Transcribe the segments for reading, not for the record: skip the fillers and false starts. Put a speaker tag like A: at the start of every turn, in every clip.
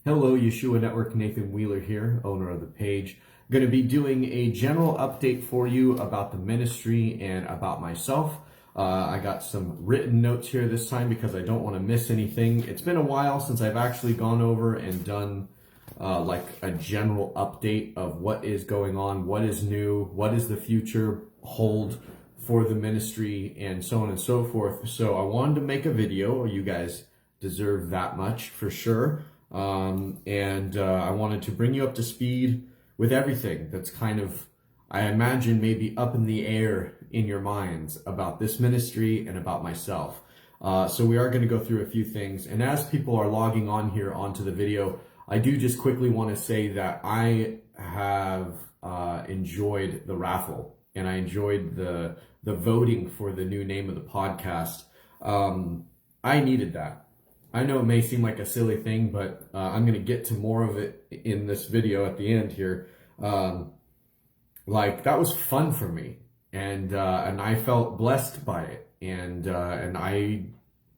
A: Hello, Yeshua Network, Nathan Wheeler here, owner of the page. Going to be doing a general update for you about the ministry and about myself. I got some written notes here this time because I don't want to miss anything. It's been a while since I've actually gone over and done like a general update of what is going on, what is new, what does the future hold for the ministry, and so on and so forth. So I wanted to make a video. You guys deserve that much for sure. I wanted to bring you up to speed with everything that's kind of, I imagine, maybe up in the air in your minds about this ministry and about myself. So we are going to go through a few things. And as people are logging on here onto the video, I do just quickly want to say that I have enjoyed the raffle, and I enjoyed the voting for the new name of the podcast. I needed that. I know it may seem like a silly thing, but I'm going to get to more of it in this video at the end here. Like, that was fun for me, and I felt blessed by it, and I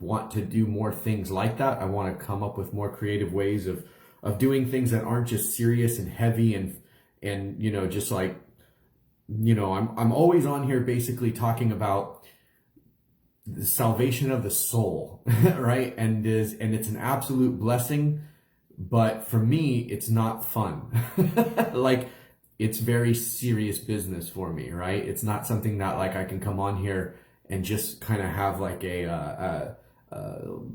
A: want to do more things like that. I want to come up with more creative ways of doing things that aren't just serious and heavy and you know, just like, you know, I'm always on here basically talking about the salvation of the soul, right? And it's an absolute blessing, but for me, it's not fun. Like, it's very serious business for me, right? It's not something that like I can come on here and just kind of have like a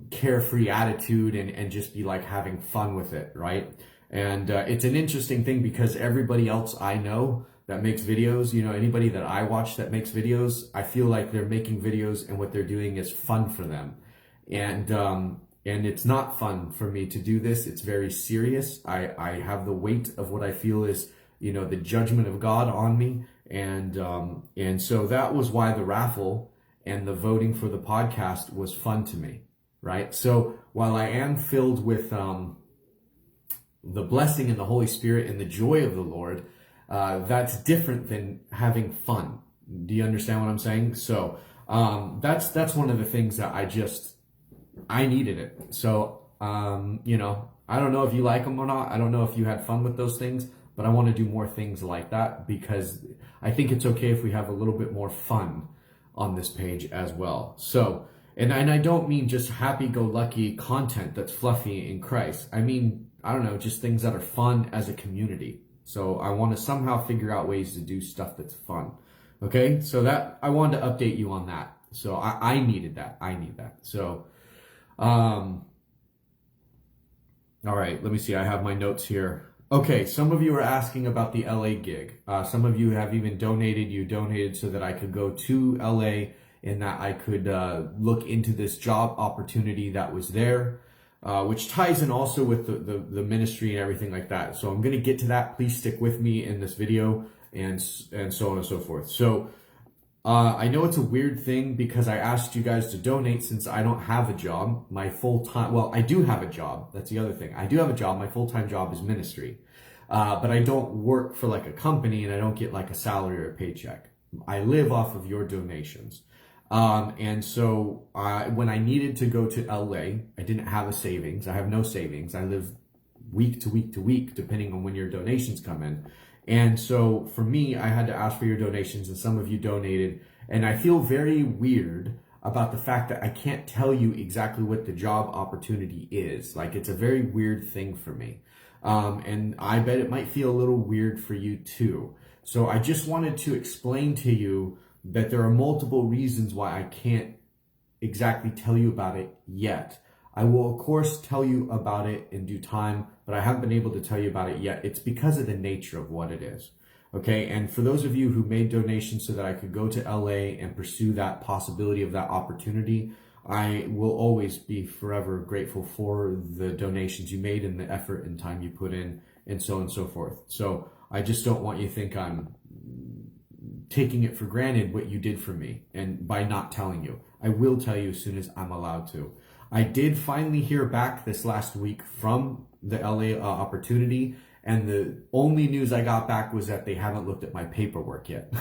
A: carefree attitude and just be like having fun with it, right? And it's an interesting thing because everybody else I know that makes videos, you know, anybody that I watch that makes videos, I feel like they're making videos and what they're doing is fun for them. And it's not fun for me to do this. It's very serious. I have the weight of what I feel is, you know, the judgment of God on me. And so that was why the raffle and the voting for the podcast was fun to me, right? So while I am filled with the blessing and the Holy Spirit and the joy of the Lord, that's different than having fun. Do you understand what I'm saying? So that's one of the things that I needed it. So you know, I don't know if you like them or not. I don't know if you had fun with those things, but I want to do more things like that because I think it's okay if we have a little bit more fun on this page as well. So, and I don't mean just happy-go-lucky content that's fluffy in Christ. I mean, I don't know, just things that are fun as a community. So I want to somehow figure out ways to do stuff that's fun. Okay, so that I wanted to update you on that. So I needed that. I need that. So, all right, let me see. I have my notes here. Okay, some of you are asking about the LA gig. Some of you have even donated. You donated so that I could go to LA and that I could look into this job opportunity that was there. Which ties in also with the ministry and everything like that. So I'm going to get to that. Please stick with me in this video and so on and so forth. So I know it's a weird thing because I asked you guys to donate since I don't have a job. My full-time, well, I do have a job. That's the other thing. I do have a job. My full-time job is ministry. But I don't work for like a company and I don't get like a salary or a paycheck. I live off of your donations. And so when I needed to go to LA, I didn't have a savings. I have no savings. I live week to week to week, depending on when your donations come in. And so for me, I had to ask for your donations, and some of you donated. And I feel very weird about the fact that I can't tell you exactly what the job opportunity is. Like, it's a very weird thing for me. And I bet it might feel a little weird for you too. So I just wanted to explain to you that there are multiple reasons why I can't exactly tell you about it yet. I will, of course, tell you about it in due time, but I haven't been able to tell you about it yet. It's because of the nature of what it is. Okay, and for those of you who made donations so that I could go to LA and pursue that possibility of that opportunity, I will always be forever grateful for the donations you made and the effort and time you put in and so on and so forth. So I just don't want you to think I'm taking it for granted what you did for me, and by not telling you. I will tell you as soon as I'm allowed to. I did finally hear back this last week from the LA opportunity, and the only news I got back was that they haven't looked at my paperwork yet.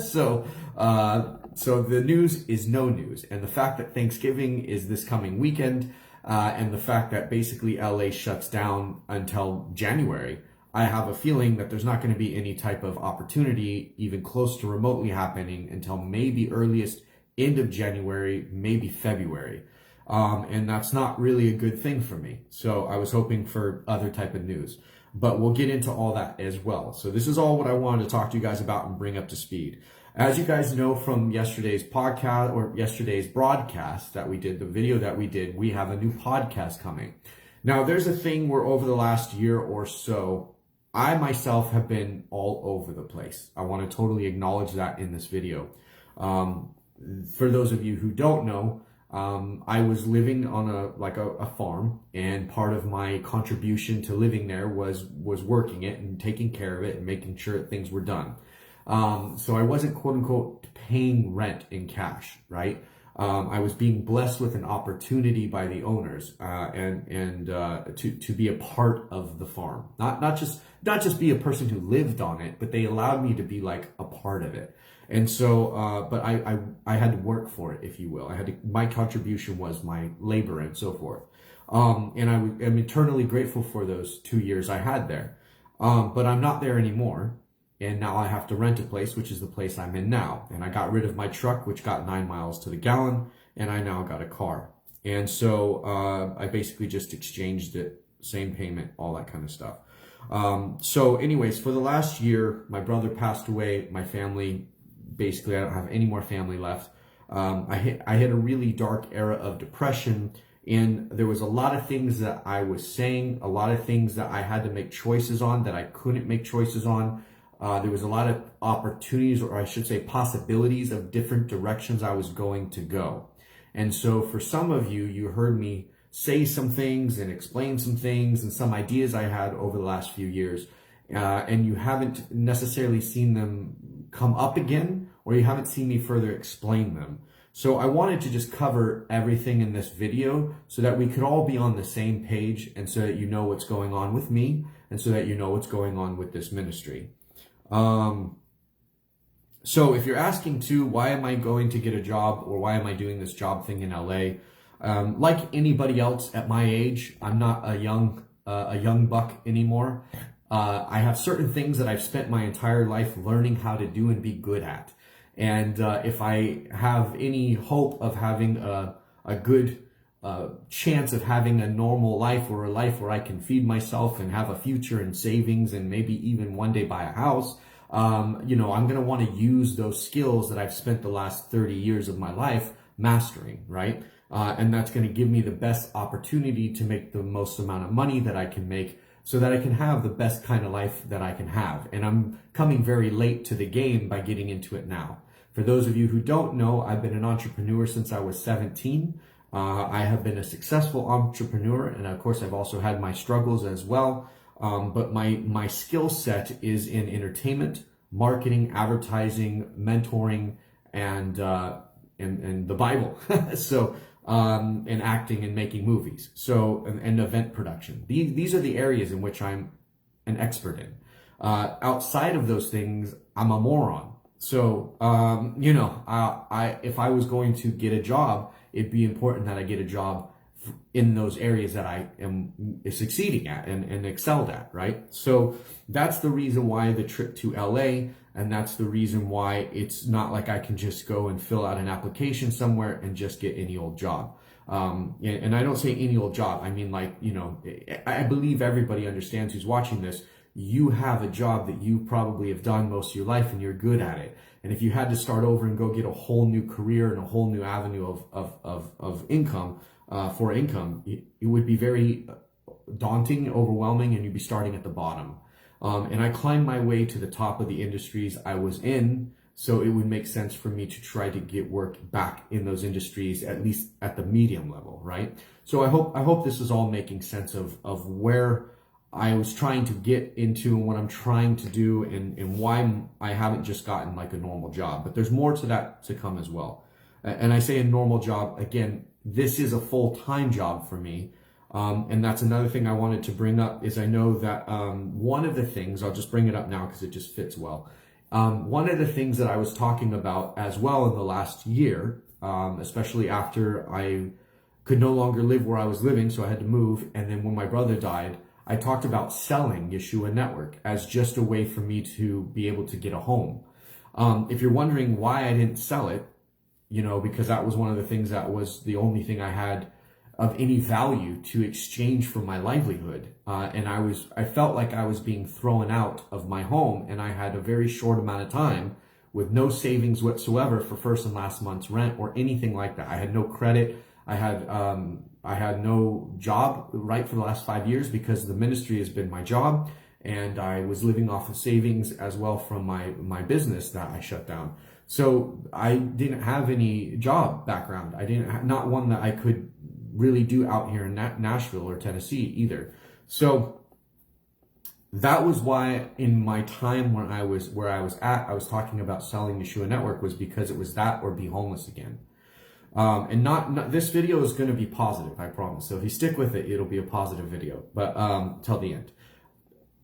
A: So the news is no news, and the fact that Thanksgiving is this coming weekend and the fact that basically LA shuts down until January, I have a feeling that there's not going to be any type of opportunity even close to remotely happening until maybe earliest end of January, maybe February. And that's not really a good thing for me. So I was hoping for other type of news, but we'll get into all that as well. So this is all what I wanted to talk to you guys about and bring up to speed. As you guys know from yesterday's podcast or yesterday's broadcast that we did, the video that we did, we have a new podcast coming. Now there's a thing where over the last year or so, I myself have been all over the place. I want to totally acknowledge that in this video. For those of you who don't know, I was living on a farm, and part of my contribution to living there was working it and taking care of it and making sure that things were done. So I wasn't quote unquote paying rent in cash, right? I was being blessed with an opportunity by the owners, to be a part of the farm, not just be a person who lived on it, but they allowed me to be like a part of it. And so, but I had to work for it, if you will. My contribution was my labor and so forth. And I am eternally grateful for those 2 years I had there. But I'm not there anymore. And now I have to rent a place, which is the place I'm in now. And I got rid of my truck, which got 9 miles to the gallon, and I now got a car. And so I basically just exchanged it, same payment, all that kind of stuff. So anyways, for the last year, my brother passed away. My family, basically, I don't have any more family left. I hit a really dark era of depression, and there was a lot of things that I was saying, a lot of things that I had to make choices on that I couldn't make choices on. There was a lot of opportunities, or I should say possibilities of different directions I was going to go. And so for some of you, you heard me say some things and explain some things and some ideas I had over the last few years. And you haven't necessarily seen them come up again, or you haven't seen me further explain them. So I wanted to just cover everything in this video so that we could all be on the same page, and so that you know what's going on with me, and so that you know what's going on with this ministry. So if you're asking too, why am I going to get a job, or why am I doing this job thing in LA? Like anybody else at my age, I'm not a young buck anymore. I have certain things that I've spent my entire life learning how to do and be good at. And if I have any hope of having a good chance of having a normal life, or a life where I can feed myself and have a future and savings and maybe even one day buy a house, I'm going to want to use those skills that I've spent the last 30 years of my life mastering, right? And that's going to give me the best opportunity to make the most amount of money that I can make, so that I can have the best kind of life that I can have. And I'm coming very late to the game by getting into it now. For those of you who don't know, I've been an entrepreneur since I was 17. I have been a successful entrepreneur, and of course I've also had my struggles as well. But my skill set is in entertainment, marketing, advertising, mentoring, and the Bible. So and acting and making movies. So and event production. These are the areas in which I'm an expert in. Outside of those things, I'm a moron. So if I was going to get a job, it'd be important that I get a job in those areas that I am succeeding at and excelled at, right? So that's the reason why the trip to LA, and that's the reason why it's not like I can just go and fill out an application somewhere and just get any old job. And I don't say any old job. I mean, I believe everybody understands who's watching this. You have a job that you probably have done most of your life, and you're good at it. And if you had to start over and go get a whole new career and a whole new avenue of income, for income, it would be very daunting, overwhelming, and you'd be starting at the bottom. And I climbed my way to the top of the industries I was in, so it would make sense for me to try to get work back in those industries, at least at the medium level, right? So I hope this is all making sense of where I was trying to get into and what I'm trying to do, and why I haven't just gotten like a normal job. But there's more to that to come as well. And I say a normal job, again, this is a full-time job for me. And that's another thing I wanted to bring up, is I know that one of the things, I'll just bring it up now because it just fits well. One of the things that I was talking about as well in the last year, especially after I could no longer live where I was living, so I had to move. And then when my brother died, I talked about selling Yeshua Network as just a way for me to be able to get a home. If you're wondering why I didn't sell it, because that was one of the things that was the only thing I had of any value to exchange for my livelihood. And I felt like I was being thrown out of my home, and I had a very short amount of time with no savings whatsoever for first and last month's rent or anything like that. I had no credit. I had no job for the last 5 years because the ministry has been my job, and I was living off of savings as well from my business that I shut down. So I didn't have any job background. Not one that I could really do out here in Nashville or Tennessee either. So that was why in my time where I was at, I was talking about selling Yeshua Network, was because it was that or be homeless again. And not this video is going to be positive, I promise. So if you stick with it, it'll be a positive video, but till the end.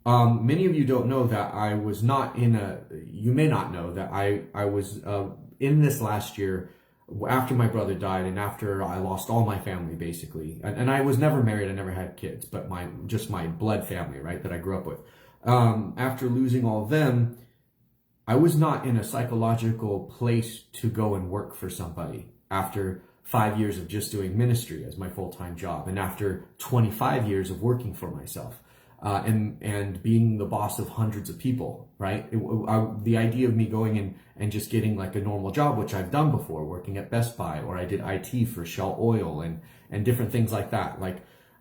A: Many of you don't know that I was not you may not know that I was in this last year after my brother died and after I lost all my family, basically. And I was never married, I never had kids, but just my blood family, right, that I grew up with. After losing all of them, I was not in a psychological place to go and work for somebody after 5 years of just doing ministry as my full-time job, and after 25 years of working for myself. And being the boss of hundreds of people, right? The idea of me going in and just getting like a normal job, which I've done before, working at Best Buy, or I did IT for Shell Oil and different things like that.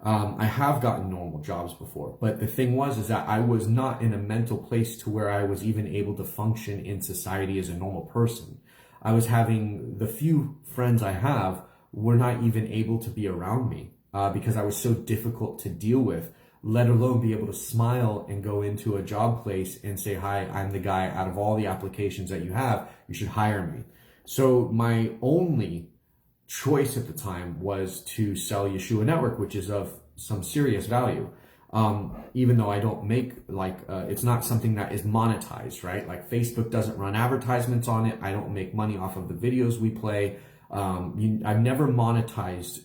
A: I have gotten normal jobs before, but the thing is that I was not in a mental place to where I was even able to function in society as a normal person. I was having the few friends I have were not even able to be around me because I was so difficult to deal with, let alone be able to smile and go into a job place and say, hi, I'm the guy out of all the applications that you have, you should hire me. So my only choice at the time was to sell Yeshua Network, which is of some serious value. Even though I don't make it's not something that is monetized, right? Like Facebook doesn't run advertisements on it. I don't make money off of the videos we play. I've never monetized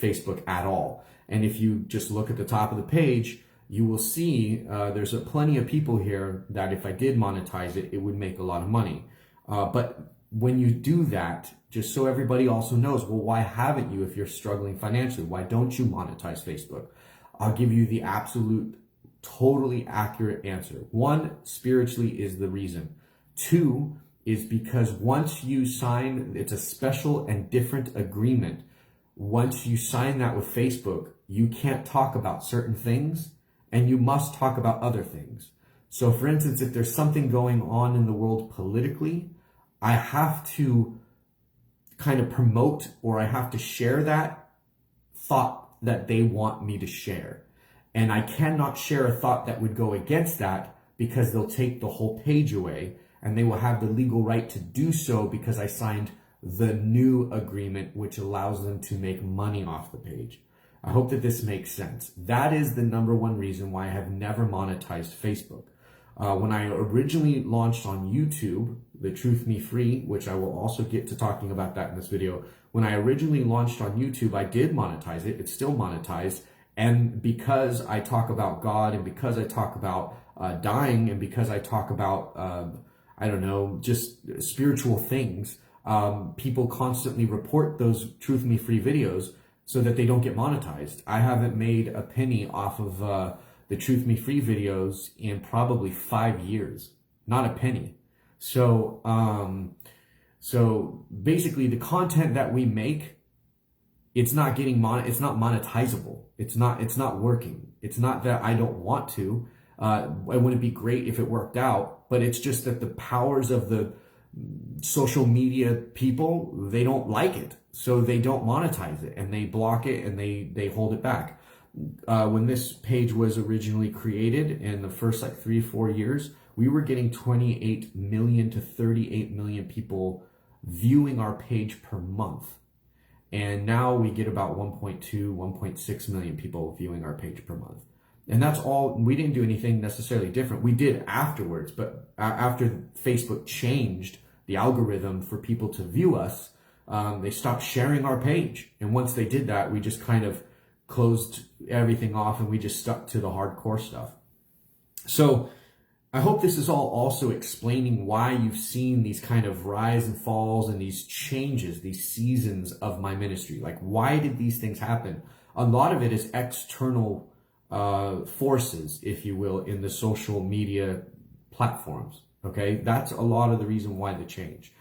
A: Facebook at all. And if you just look at the top of the page, you will see there's plenty of people here that if I did monetize it, it would make a lot of money. But when you do that, just so everybody also knows, well, why haven't you if you're struggling financially? Why don't you monetize Facebook? I'll give you the absolute, totally accurate answer. 1, spiritually is the reason. 2 is because once you sign, it's a special and different agreement. Once you sign that with Facebook, you can't talk about certain things and you must talk about other things. So for instance, if there's something going on in the world politically, I have to kind of promote, or I have to share that thought that they want me to share. And I cannot share a thought that would go against that because they'll take the whole page away, and they will have the legal right to do so because I signed the new agreement, which allows them to make money off the page. I hope that this makes sense. That is the number one reason why I have never monetized Facebook. When I originally launched on YouTube, The Truth Me Free, which I will also get to talking about that in this video. When I originally launched on YouTube, I did monetize it. It's still monetized. And because I talk about God, and because I talk about dying, and because I talk about, just spiritual things, people constantly report those Truth Me Free videos so that they don't get monetized. I haven't made a penny off of the Truth Me Free videos in probably 5 years. Not a penny. So basically the content that we make, it's not it's not monetizable. It's not working. It's not that I don't want to. It wouldn't be great if it worked out, but it's just that the powers of the social media people, they don't like it. So they don't monetize it, and they block it, and they hold it back. When this page was originally created in the first 3-4 years, we were getting 28 million to 38 million people viewing our page per month. And now we get about 1.2, 1.6 million people viewing our page per month. And that's all. We didn't do anything necessarily different. We did afterwards, but after Facebook changed the algorithm for people to view us, they stopped sharing our page. And once they did that, we just kind of closed everything off and we just stuck to the hardcore stuff. So I hope this is all also explaining why you've seen these kind of rise and falls and these changes, these seasons of my ministry. Like, why did these things happen? A lot of it is external forces, if you will, in the social media platforms. Okay, that's a lot of the reason why the change.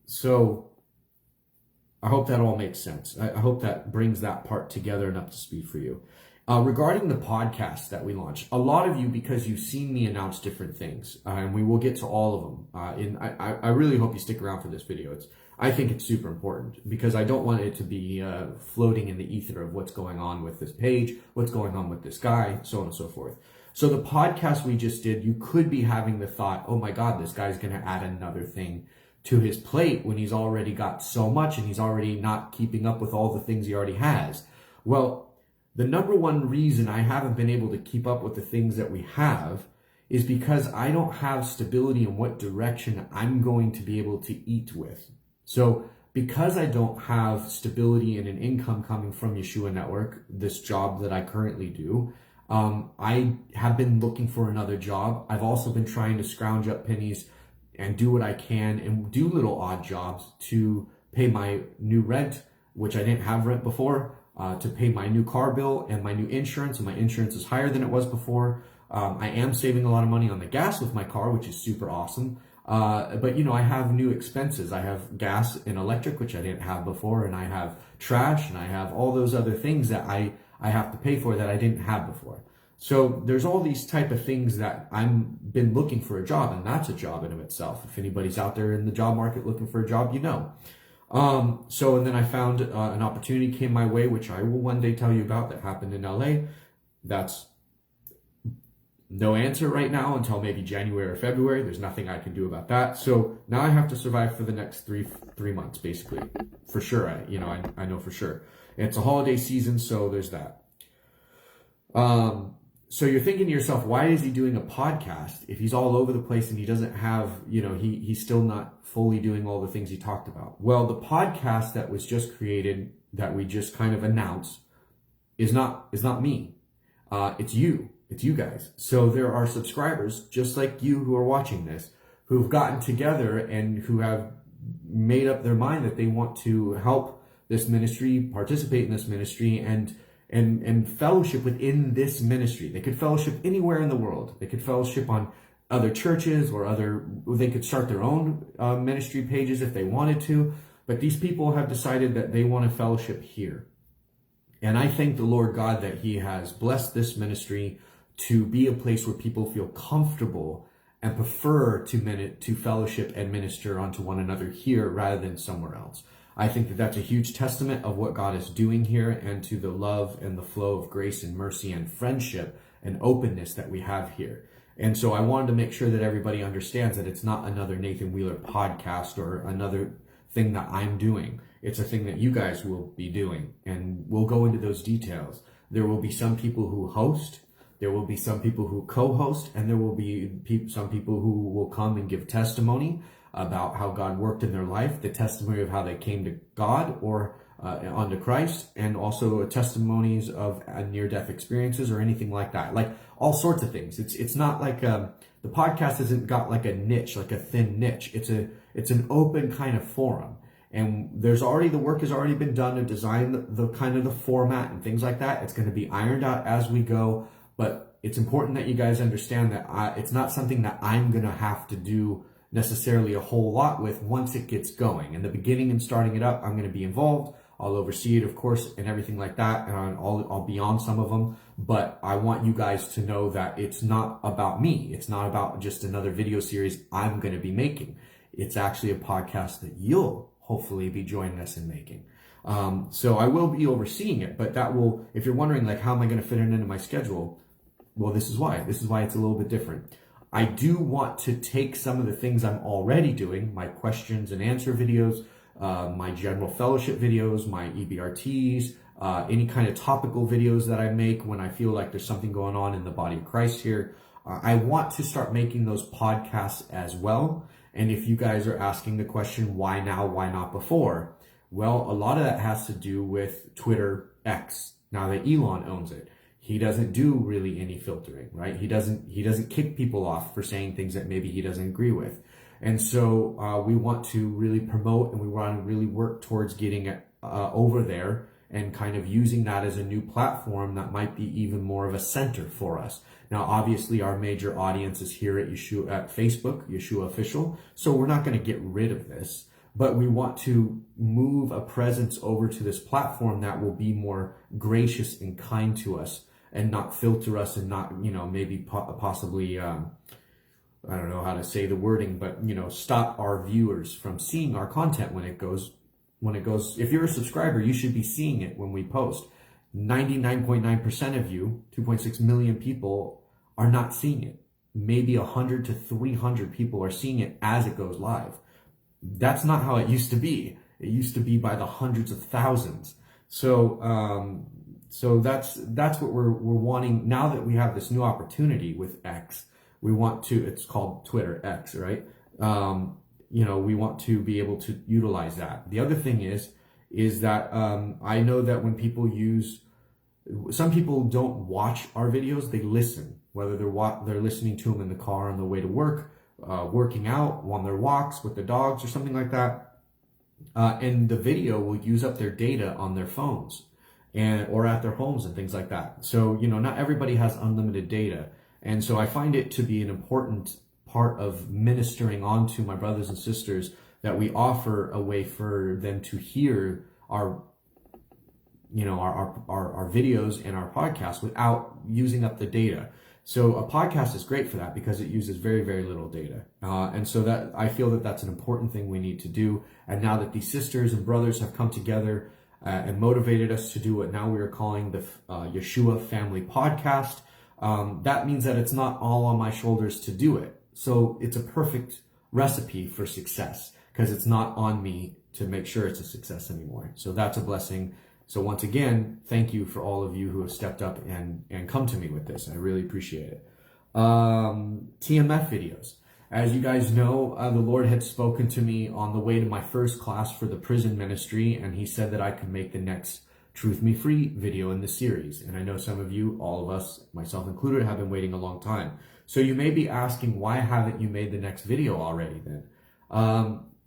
A: So I hope that all makes sense. I hope that brings that part together and up to speed for you. Regarding the podcast that we launched, a lot of you, because you've seen me announce different things, and we will get to all of them. I really hope you stick around for this video. I think it's super important because I don't want it to be floating in the ether of what's going on with this page, what's going on with this guy, so on and so forth. So the podcast we just did, you could be having the thought, oh my God, this guy's going to add another thing to his plate when he's already got so much and he's already not keeping up with all the things he already has. Well, the number one reason I haven't been able to keep up with the things that we have is because I don't have stability in what direction I'm going to be able to eat with. So because I don't have stability and an income coming from Yeshua Network, this job that I currently do, I have been looking for another job. I've also been trying to scrounge up pennies and do what I can and do little odd jobs to pay my new rent, which I didn't have rent before, to pay my new car bill and my new insurance, and my insurance is higher than it was before. I am saving a lot of money on the gas with my car, which is super awesome. But you know, I have new expenses. I have gas and electric, which I didn't have before, and I have trash, and I have all those other things that I have to pay for that I didn't have before. So there's all these type of things that I've been looking for a job, and that's a job in of itself. If anybody's out there in the job market looking for a job, you know. And then I found an opportunity came my way, which I will one day tell you about, that happened in LA. That's no answer right now until maybe January or February. There's nothing I can do about that. So now I have to survive for the next three months, basically, for sure. I know for sure. It's a holiday season, so there's that. So you're thinking to yourself, why is he doing a podcast if he's all over the place and he doesn't have, he's still not fully doing all the things he talked about? Well, the podcast that was just created, that we just kind of announced, is not me. It's you. It's you guys. So there are subscribers just like you who are watching this, who've gotten together and who have made up their mind that they want to help this ministry, participate in this ministry, and fellowship within this ministry. They could fellowship anywhere in the world. They could fellowship on other churches or they could start their own ministry pages if they wanted to. But these people have decided that they want to fellowship here. And I thank the Lord God that he has blessed this ministry to be a place where people feel comfortable and prefer to fellowship and minister unto one another here rather than somewhere else. I think that that's a huge testament of what God is doing here and to the love and the flow of grace and mercy and friendship and openness that we have here. And so I wanted to make sure that everybody understands that it's not another Nathan Wheeler podcast or another thing that I'm doing. It's a thing that you guys will be doing, and we'll go into those details. There will be some people who host, there will be some people who co-host, and there will be some people who will come and give testimony about how God worked in their life, the testimony of how they came to God or onto Christ, and also testimonies of near-death experiences or anything like that. Like all sorts of things. It's not like the podcast hasn't got like a niche, like a thin niche. It's an open kind of forum, and the work has already been done to design the kind of the format and things like that. It's going to be ironed out as we go, but it's important that you guys understand that it's not something that I'm going to have to do necessarily a whole lot with once it gets going. In the beginning and starting it up, I'm going to be involved. I'll oversee it, of course, and everything like that. And I'll be on some of them. But I want you guys to know that it's not about me. It's not about just another video series I'm going to be making. It's actually a podcast that you'll hopefully be joining us in making. So I will be overseeing it, but that will, if you're wondering, like, how am I going to fit it into my schedule? Well, this is why. This is why it's a little bit different. I do want to take some of the things I'm already doing, my questions and answer videos, my general fellowship videos, my EBRTs, any kind of topical videos that I make when I feel like there's something going on in the body of Christ here. I want to start making those podcasts as well. And if you guys are asking the question, why now, why not before? Well, a lot of that has to do with Twitter X, now that Elon owns it. He doesn't do really any filtering, right? He doesn't kick people off for saying things that maybe he doesn't agree with. And so we want to really promote, and we want to really work towards getting it over there and kind of using that as a new platform that might be even more of a center for us. Now, obviously, our major audience is here at Yeshua, at Facebook, Yeshua Official, so we're not going to get rid of this, but we want to move a presence over to this platform that will be more gracious and kind to us and not filter us and not, you know, maybe possibly, I don't know how to say the wording, but, you know, stop our viewers from seeing our content when it goes, if you're a subscriber, you should be seeing it when we post. 99.9% of you, 2.6 million people, are not seeing it. Maybe 100 to 300 people are seeing it as it goes live. That's not how it used to be. It used to be by the hundreds of thousands. So that's what we're wanting now that we have this new opportunity with X. We want to, it's called Twitter X, right? You know, we want to be able to utilize that. The other thing is that I know that when people some people don't watch our videos, they listen, whether they're listening to them in the car on the way to work, working out, on their walks with the dogs or something like that. And the video will use up their data on their phones or at their homes and things like that. So, you know, not everybody has unlimited data. And so I find it to be an important part of ministering on to my brothers and sisters that we offer a way for them to hear our videos and our podcasts without using up the data. So a podcast is great for that because it uses very, very little data. And so that I feel that that's an important thing we need to do. And now that these sisters and brothers have come together and motivated us to do what now we are calling the Yeshua Family Podcast, that means that it's not all on my shoulders to do it. So it's a perfect recipe for success because it's not on me to make sure it's a success anymore. So that's a blessing. So once again, thank you for all of you who have stepped up and come to me with this. I really appreciate it. TMF videos. As you guys know, the Lord had spoken to me on the way to my first class for the prison ministry, and he said that I could make the next Truth Me Free video in the series. And I know some of you, all of us, myself included, have been waiting a long time. So you may be asking, why haven't you made the next video already then?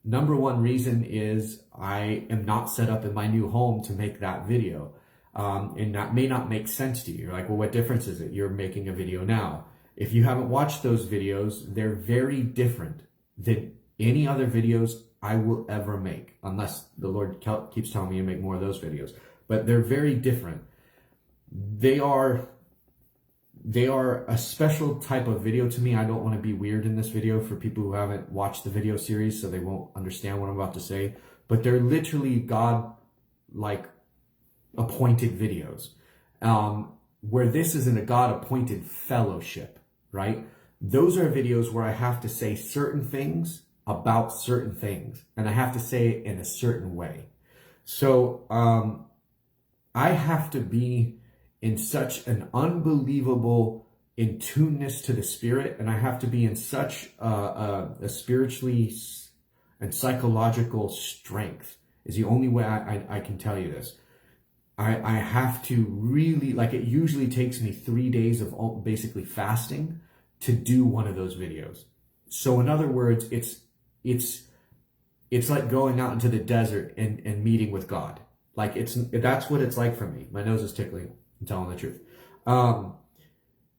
A: Number one reason is I am not set up in my new home to make that video. And that may not make sense to you. You're like, well, what difference is it? You're making a video now. If you haven't watched those videos, they're very different than any other videos I will ever make, unless the Lord keeps telling me to make more of those videos. But they're very different. They are a special type of video to me. I don't want to be weird in this video for people who haven't watched the video series, so they won't understand what I'm about to say. But they're literally God-like appointed videos, where this isn't a God-appointed fellowship, right? Those are videos where I have to say certain things about certain things, and I have to say it in a certain way. So I have to be in such an unbelievable in tuneness to the Spirit, and I have to be in such a spiritually and psychological strength is the only way I can tell you this. I have to really, like, it usually takes me 3 days of basically fasting to do one of those videos. So in other words, it's like going out into the desert and meeting with God. Like that's what it's like for me. My nose is tickling. I'm telling the truth.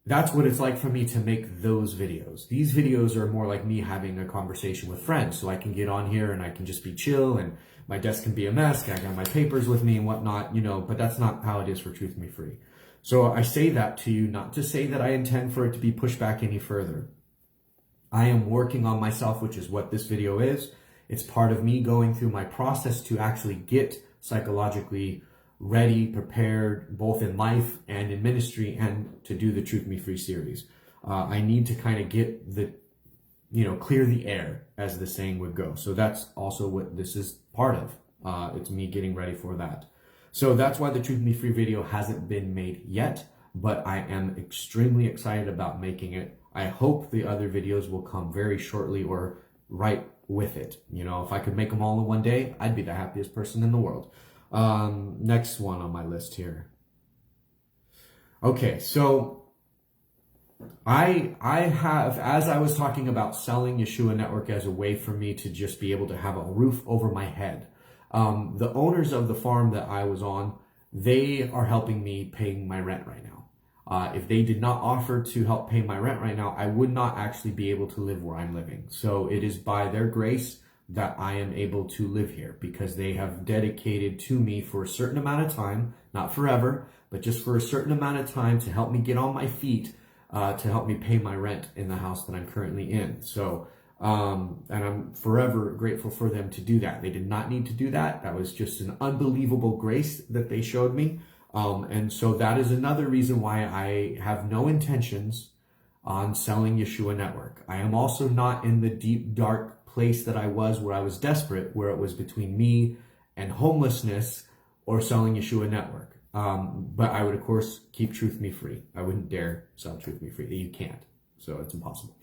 A: That's what it's like for me to make those videos. These videos are more like me having a conversation with friends, so I can get on here and I can just be chill, and my desk can be a mess. I got my papers with me and whatnot, but that's not how it is for Truth Me Free. So I say that to you, not to say that I intend for it to be pushed back any further. I am working on myself, which is what this video is. It's part of me going through my process to actually get psychologically ready, prepared, both in life and in ministry, and to do the Truth Me Free series. I need to kind of get clear the air, as the saying would go. So that's also what this is part of. It's me getting ready for that. So that's why the Truth Me Free video hasn't been made yet, but I am extremely excited about making it. I hope the other videos will come very shortly, or right with it. You know, if I could make them all in one day, I'd be the happiest person in the world. Next one on my list here. Okay, so I have, as I was talking about selling Yeshua Network as a way for me to just be able to have a roof over my head, the owners of the farm that I was on, they are helping me paying my rent right now. If they did not offer to help pay my rent right now, I would not actually be able to live where I'm living. So it is by their grace that I am able to live here, because they have dedicated to me for a certain amount of time, not forever, but just for a certain amount of time to help me get on my feet, to help me pay my rent in the house that I'm currently in. So, and I'm forever grateful for them to do that. They did not need to do that. That was just an unbelievable grace that they showed me. And so that is another reason why I have no intentions on selling Yeshua Network. I am also not in the deep, dark place that I was, where I was desperate, where it was between me and homelessness or selling Yeshua Network. But I would, of course, keep Truth Me Free. I wouldn't dare sell Truth Me Free. You can't. So it's impossible.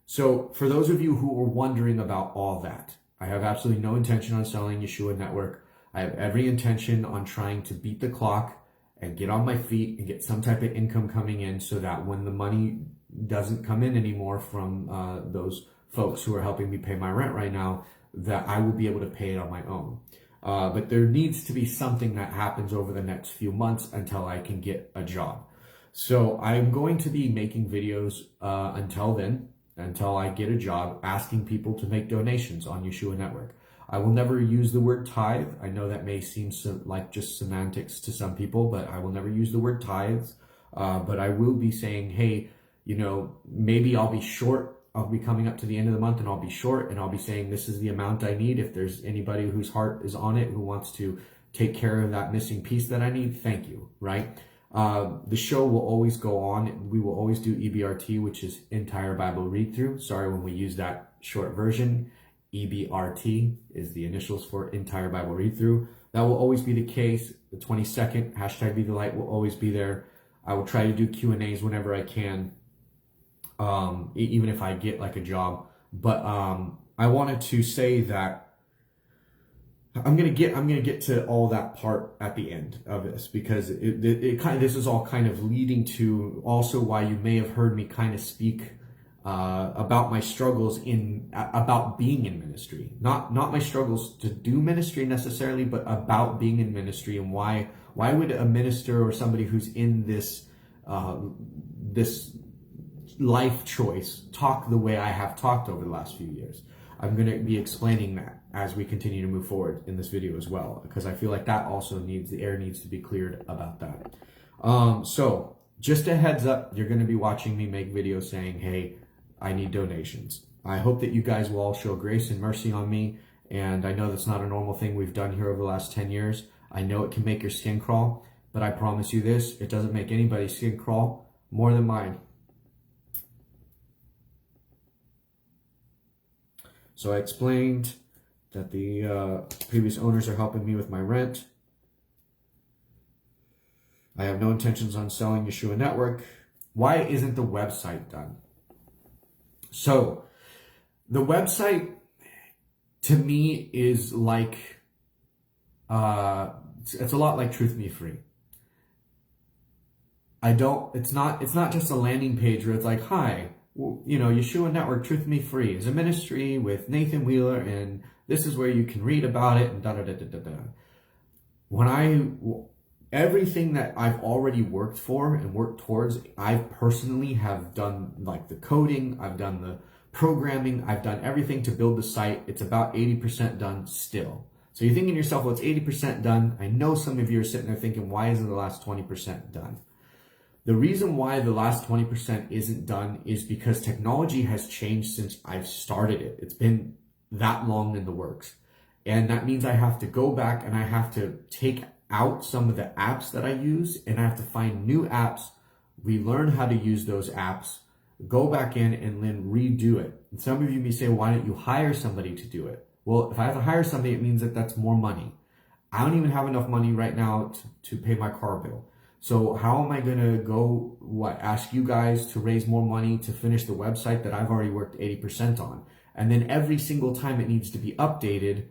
A: So for those of you who were wondering about all that, I have absolutely no intention on selling Yeshua Network. I have every intention on trying to beat the clock and get on my feet and get some type of income coming in, so that when the money doesn't come in anymore from those folks who are helping me pay my rent right now, that I will be able to pay it on my own. But there needs to be something that happens over the next few months until I can get a job. So I'm going to be making videos until then, until I get a job, asking people to make donations on Yeshua Network. I will never use the word tithe. I know that may seem like just semantics to some people, but I will never use the word tithes. But I will be saying, hey, you know, maybe I'll be short. I'll be coming up to the end of the month and I'll be short, and I'll be saying this is the amount I need. If there's anybody whose heart is on it, who wants to take care of that missing piece that I need, thank you, right? The show will always go on. We will always do EBRT, which is Entire Bible Read Through. Sorry when we use that short version. EBRT is the initials for Entire Bible Read Through. That will always be the case. The 22nd, hashtag Be the Light, will always be there. I will try to do Q&As whenever I can, even if I get like a job. But I wanted to say that I'm gonna get to all that part at the end of this, because this is all kind of leading to also why you may have heard me kind of speak about my struggles about being in ministry, not my struggles to do ministry necessarily, but about being in ministry, and why would a minister or somebody who's in this this life choice talk the way I have talked over the last few years. I'm going to be explaining that as we continue to move forward in this video as well, because I feel like that also the air needs to be cleared about that. So just a heads up, you're going to be watching me make videos saying, hey, I need donations. I hope that you guys will all show grace and mercy on me. And I know that's not a normal thing we've done here over the last 10 years. I know it can make your skin crawl, but I promise you this, it doesn't make anybody's skin crawl more than mine. So I explained that the previous owners are helping me with my rent. I have no intentions on selling Yeshua Network. Why isn't the website done? So the website to me is like, it's a lot like Truth Me Free. It's not just a landing page where it's like, hi, you know, Yeshua Network, Truth Me Free is a ministry with Nathan Wheeler, and this is where you can read about it, and everything that I've already worked for and worked towards, I personally have done, like the coding, I've done the programming, I've done everything to build the site. It's about 80% done still. So you're thinking to yourself, well, it's 80% done. I know some of you are sitting there thinking, why isn't the last 20% done? The reason why the last 20% isn't done is because technology has changed since I've started it. It's been that long in the works. And that means I have to go back and I have to take out some of the apps that I use, and I have to find new apps, relearn how to use those apps, go back in and then redo it. And some of you may say, why don't you hire somebody to do it? Well, if I have to hire somebody, it means that that's more money. I don't even have enough money right now to pay my car bill. So how am I going to ask you guys to raise more money to finish the website that I've already worked 80% on? And then every single time it needs to be updated,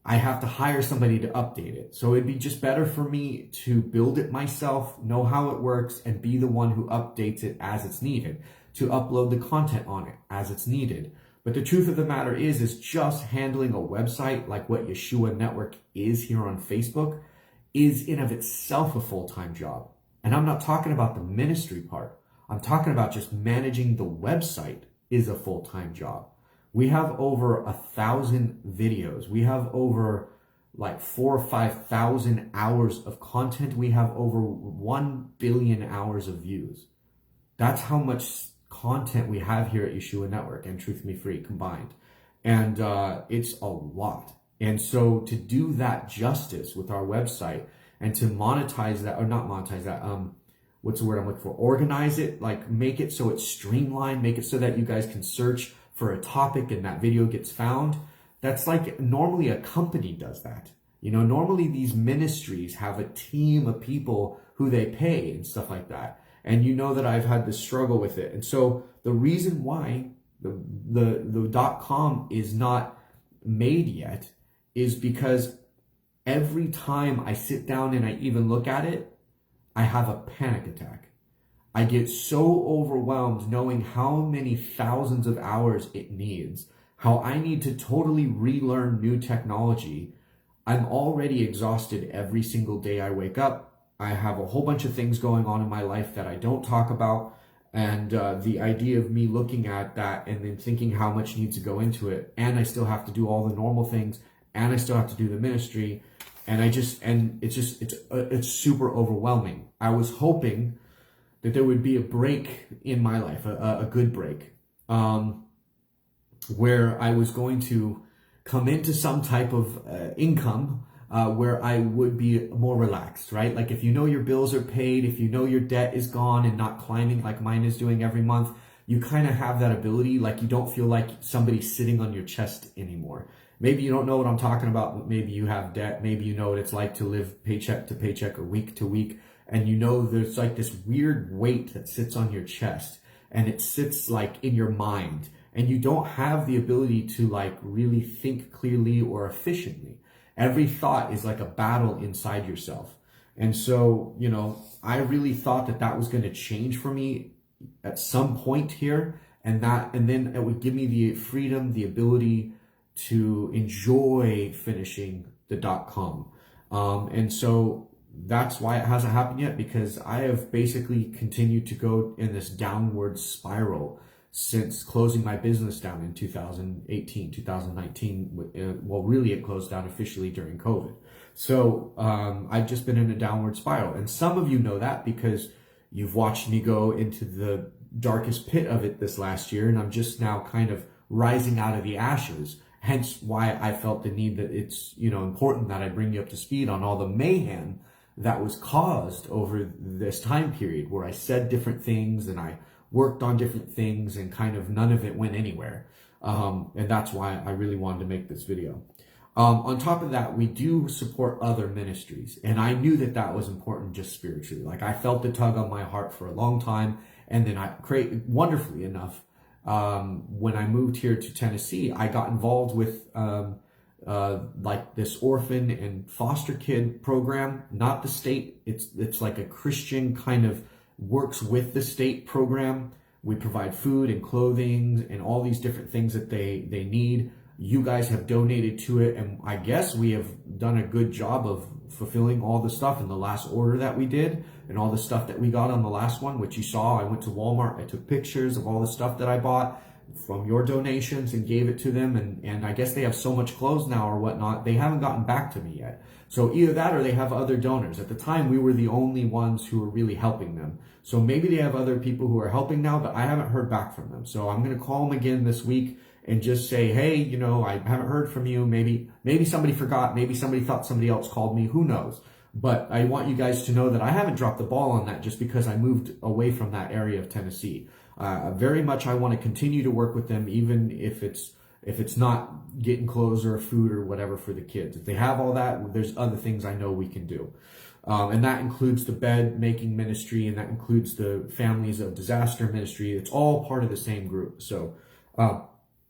A: I have to hire somebody to update it. So it'd be just better for me to build it myself, know how it works, and be the one who updates it as it's needed, to upload the content on it as it's needed. But the truth of the matter is just handling a website like what Yeshua Network is here on Facebook is in of itself a full-time job. And I'm not talking about the ministry part. I'm talking about just managing the website is a full-time job. We have over 1,000 videos. We have over like 4,000 or 5,000 hours of content. We have over 1 billion hours of views. That's how much content we have here at Yeshua Network and Truth Me Free combined. And it's a lot. And so to do that justice with our website and to monetize that, or not monetize that, what's the word I'm looking for? Organize it, like make it so it's streamlined, make it so that you guys can search for a topic and that video gets found. That's like normally a company does that. You know, normally these ministries have a team of people who they pay and stuff like that. And you know that I've had this struggle with it. And so the reason why the .com is not made yet is because every time I sit down and I even look at it, I have a panic attack. I get so overwhelmed knowing how many thousands of hours it needs, how I need to totally relearn new technology. I'm already exhausted every single day I wake up. I have a whole bunch of things going on in my life that I don't talk about. And the idea of me looking at that and then thinking how much needs to go into it, and I still have to do all the normal things, and I still have to do the ministry, and it's super overwhelming. I was hoping that there would be a break in my life, a good break, where I was going to come into some type of income where I would be more relaxed, right? Like if you know your bills are paid, if you know your debt is gone and not climbing like mine is doing every month, you kind of have that ability, like you don't feel like somebody's sitting on your chest anymore. Maybe you don't know what I'm talking about, but maybe you have debt. Maybe you know what it's like to live paycheck to paycheck or week to week. And you know there's like this weird weight that sits on your chest and it sits like in your mind. And you don't have the ability to like really think clearly or efficiently. Every thought is like a battle inside yourself. And so, you know, I really thought that that was going to change for me at some point here. And then it would give me the freedom, the ability to enjoy finishing the .com. And so that's why it hasn't happened yet, because I have basically continued to go in this downward spiral since closing my business down in 2018, 2019. Well, really it closed down officially during COVID. So I've just been in a downward spiral. And some of you know that because you've watched me go into the darkest pit of it this last year. And I'm just now kind of rising out of the ashes. Hence why I felt the need that it's, you know, important that I bring you up to speed on all the mayhem that was caused over this time period where I said different things and I worked on different things and kind of none of it went anywhere. And that's why I really wanted to make this video. On top of that, we do support other ministries. And I knew that that was important just spiritually. Like I felt the tug on my heart for a long time. And then wonderfully enough, when I moved here to Tennessee, I got involved with like this orphan and foster kid program, not the state. It's like a Christian kind of works with the state program. We provide food and clothing and all these different things that they need. You guys have donated to it, and I guess we have done a good job of fulfilling all the stuff in the last order that we did and all the stuff that we got on the last one, which you saw. I went to Walmart, I took pictures of all the stuff that I bought from your donations and gave it to them, and I guess they have so much clothes now or whatnot, they haven't gotten back to me yet. So either that or they have other donors. At the time, we were the only ones who were really helping them. So maybe they have other people who are helping now, but I haven't heard back from them. So I'm going to call them again this week and just say, hey, you know, I haven't heard from you. Maybe somebody forgot. Maybe somebody thought somebody else called me. Who knows? But I want you guys to know that I haven't dropped the ball on that just because I moved away from that area of Tennessee. Very much I want to continue to work with them, even if it's not getting clothes or food or whatever for the kids. If they have all that, there's other things I know we can do. And that includes the bed making ministry, and that includes the families of disaster ministry. It's all part of the same group. So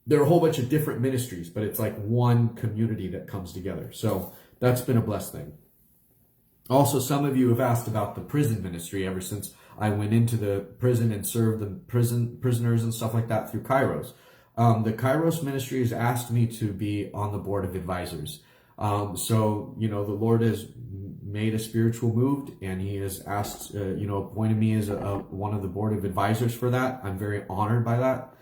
A: there are a whole bunch of different ministries, but it's like one community that comes together. So that's been a blessed thing. Also, some of you have asked about the prison ministry ever since I went into the prison and served the prisoners and stuff like that through Kairos. The Kairos ministry has asked me to be on the board of advisors. So, the Lord has made a spiritual move, and he has asked, appointed me as one of the board of advisors for that. I'm very honored by that.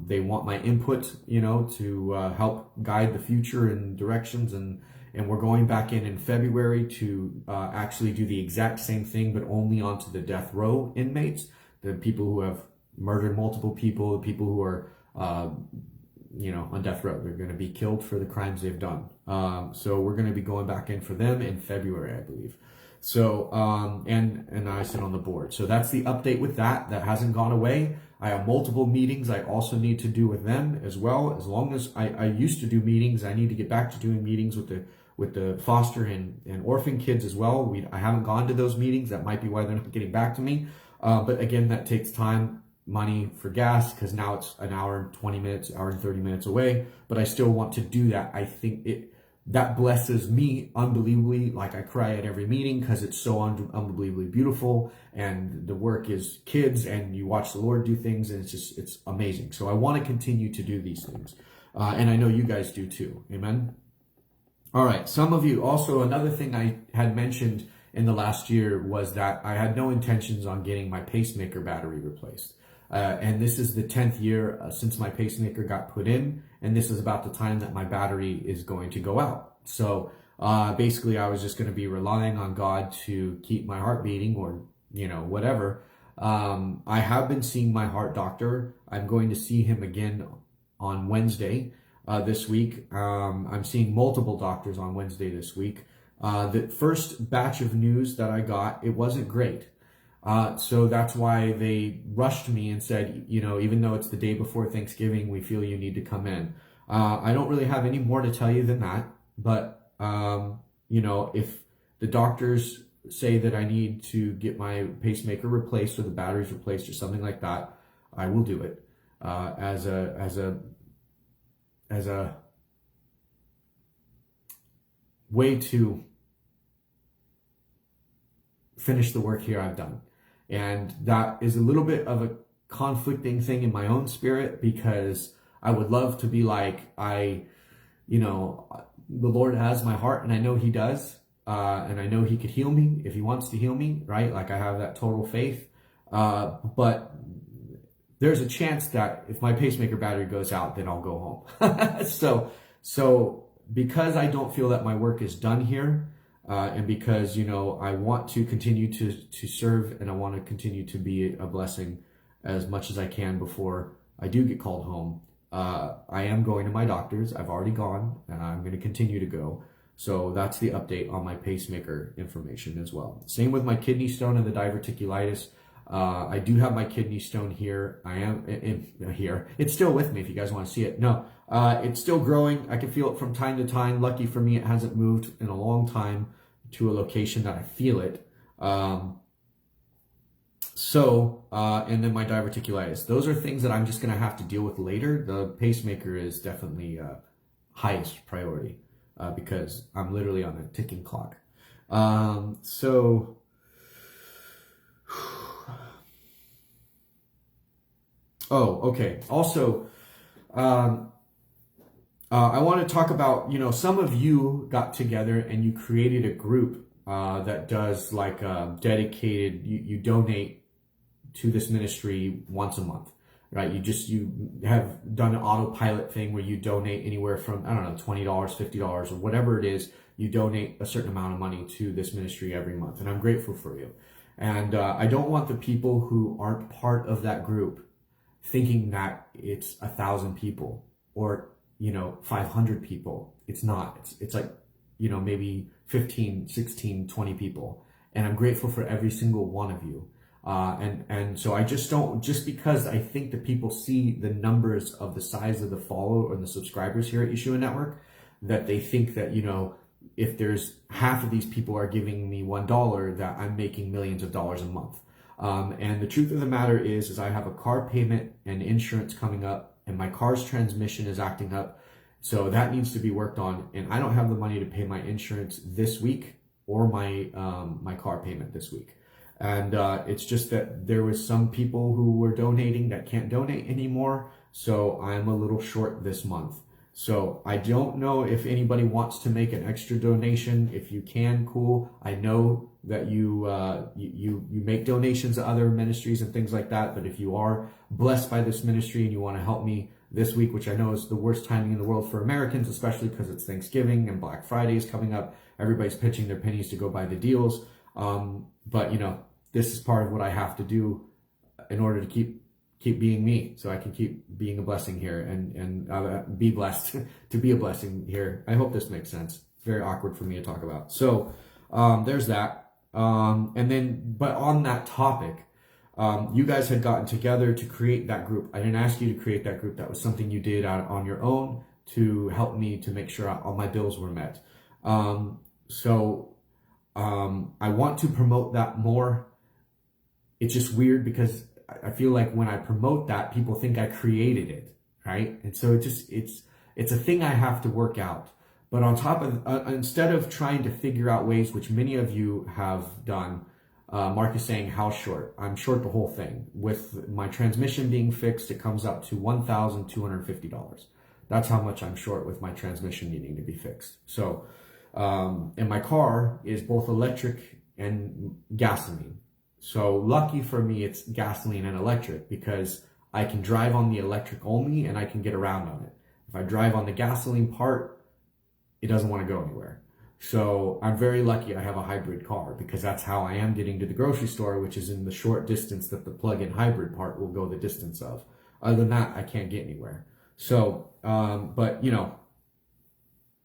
A: They want my input, to help guide the future and directions, and we're going back in February to actually do the exact same thing, but only onto the death row inmates, the people who have murdered multiple people, the people who are, on death row. They're going to be killed for the crimes they've done. So we're going to be going back in for them in February, I believe. So, and I sit on the board. So that's the update with that. That hasn't gone away. I have multiple meetings I also need to do with them as well. As long as I used to do meetings, I need to get back to doing meetings with the foster and orphan kids as well. I haven't gone to those meetings. That might be why they're not getting back to me. But again, that takes time, money for gas, because now it's an hour and 20 minutes, hour and 30 minutes away. But I still want to do that. I think that blesses me unbelievably. Like, I cry at every meeting because it's so unbelievably beautiful, and the work is kids, and you watch the Lord do things, and it's amazing. So I want to continue to do these things. And I know you guys do too. Amen. All right. Some of you also, another thing I had mentioned in the last year was that I had no intentions on getting my pacemaker battery replaced. And this is the 10th year since my pacemaker got put in, and this is about the time that my battery is going to go out. So basically, I was just going to be relying on God to keep my heart beating, or whatever. I have been seeing my heart doctor. I'm going to see him again on Wednesday this week. I'm seeing multiple doctors on Wednesday this week. The first batch of news that I got, it wasn't great. So that's why they rushed me and said, even though it's the day before Thanksgiving, we feel you need to come in. I don't really have any more to tell you than that. But, if the doctors say that I need to get my pacemaker replaced or the batteries replaced or something like that, I will do it as a way to finish the work here I've done. And that is a little bit of a conflicting thing in my own spirit, because I would love to be like, the Lord has my heart, and I know he does. And I know he could heal me if he wants to heal me, right? Like, I have that total faith. But there's a chance that if my pacemaker battery goes out, then I'll go home. So because I don't feel that my work is done here, and because, I want to continue to serve, and I want to continue to be a blessing as much as I can before I do get called home, I am going to my doctors. I've already gone, and I'm going to continue to go. So that's the update on my pacemaker information as well. Same with my kidney stone and the diverticulitis. I do have my kidney stone here. I am here. It's still with me if you guys want to see it. No, it's still growing. I can feel it from time to time. Lucky for me, it hasn't moved in a long time to a location that I feel it. And then my diverticulitis. Those are things that I'm just going to have to deal with later. The pacemaker is definitely highest priority because I'm literally on a ticking clock. Okay. Also, I want to talk about, some of you got together and you created a group that does like dedicated, you donate to this ministry once a month, right? You have done an autopilot thing where you donate anywhere from, I don't know, $20, $50, or whatever it is. You donate a certain amount of money to this ministry every month. And I'm grateful for you. And I don't want the people who aren't part of that group thinking that it's 1,000 people or, 500 people. It's not. It's like, maybe 15, 16, 20 people. And I'm grateful for every single one of you. And so I just because I think that people see the numbers of the size of the follow or the subscribers here at Yeshua Network, that they think that, if there's half of these people are giving me $1, that I'm making millions of dollars a month. And the truth of the matter is I have a car payment and insurance coming up, and my car's transmission is acting up. So that needs to be worked on, and I don't have the money to pay my insurance this week or my my car payment this week. And it's just that there was some people who were donating that can't donate anymore, so I'm a little short this month. So I don't know if anybody wants to make an extra donation. If you can, cool. I know that you make donations to other ministries and things like that, but if you are blessed by this ministry and you want to help me this week, which I know is the worst timing in the world for Americans, especially because it's Thanksgiving and Black Friday is coming up. Everybody's pitching their pennies to go buy the deals. But you know, this is part of what I have to do in order to keep being me, so I can keep being a blessing here and be blessed to be a blessing here. I hope this makes sense. It's very awkward for me to talk about. So there's that. And then, but on that topic, you guys had gotten together to create that group. I didn't ask you to create that group. That was something you did on your own to help me to make sure all my bills were met. So I want to promote that more. It's just weird because I feel like when I promote that, people think I created it, right? And so it's a thing I have to work out. But on top of, instead of trying to figure out ways, which many of you have done, Mark is saying, how short? I'm short the whole thing. With my transmission being fixed, it comes up to $1,250. That's how much I'm short with my transmission needing to be fixed. So, and my car is both electric and gasoline. So lucky for me, it's gasoline and electric because I can drive on the electric only and I can get around on it. If I drive on the gasoline part, it doesn't want to go anywhere. So I'm very lucky I have a hybrid car because that's how I am getting to the grocery store, which is in the short distance that the plug-in hybrid part will go the distance of. Other than that, I can't get anywhere. So, but you know,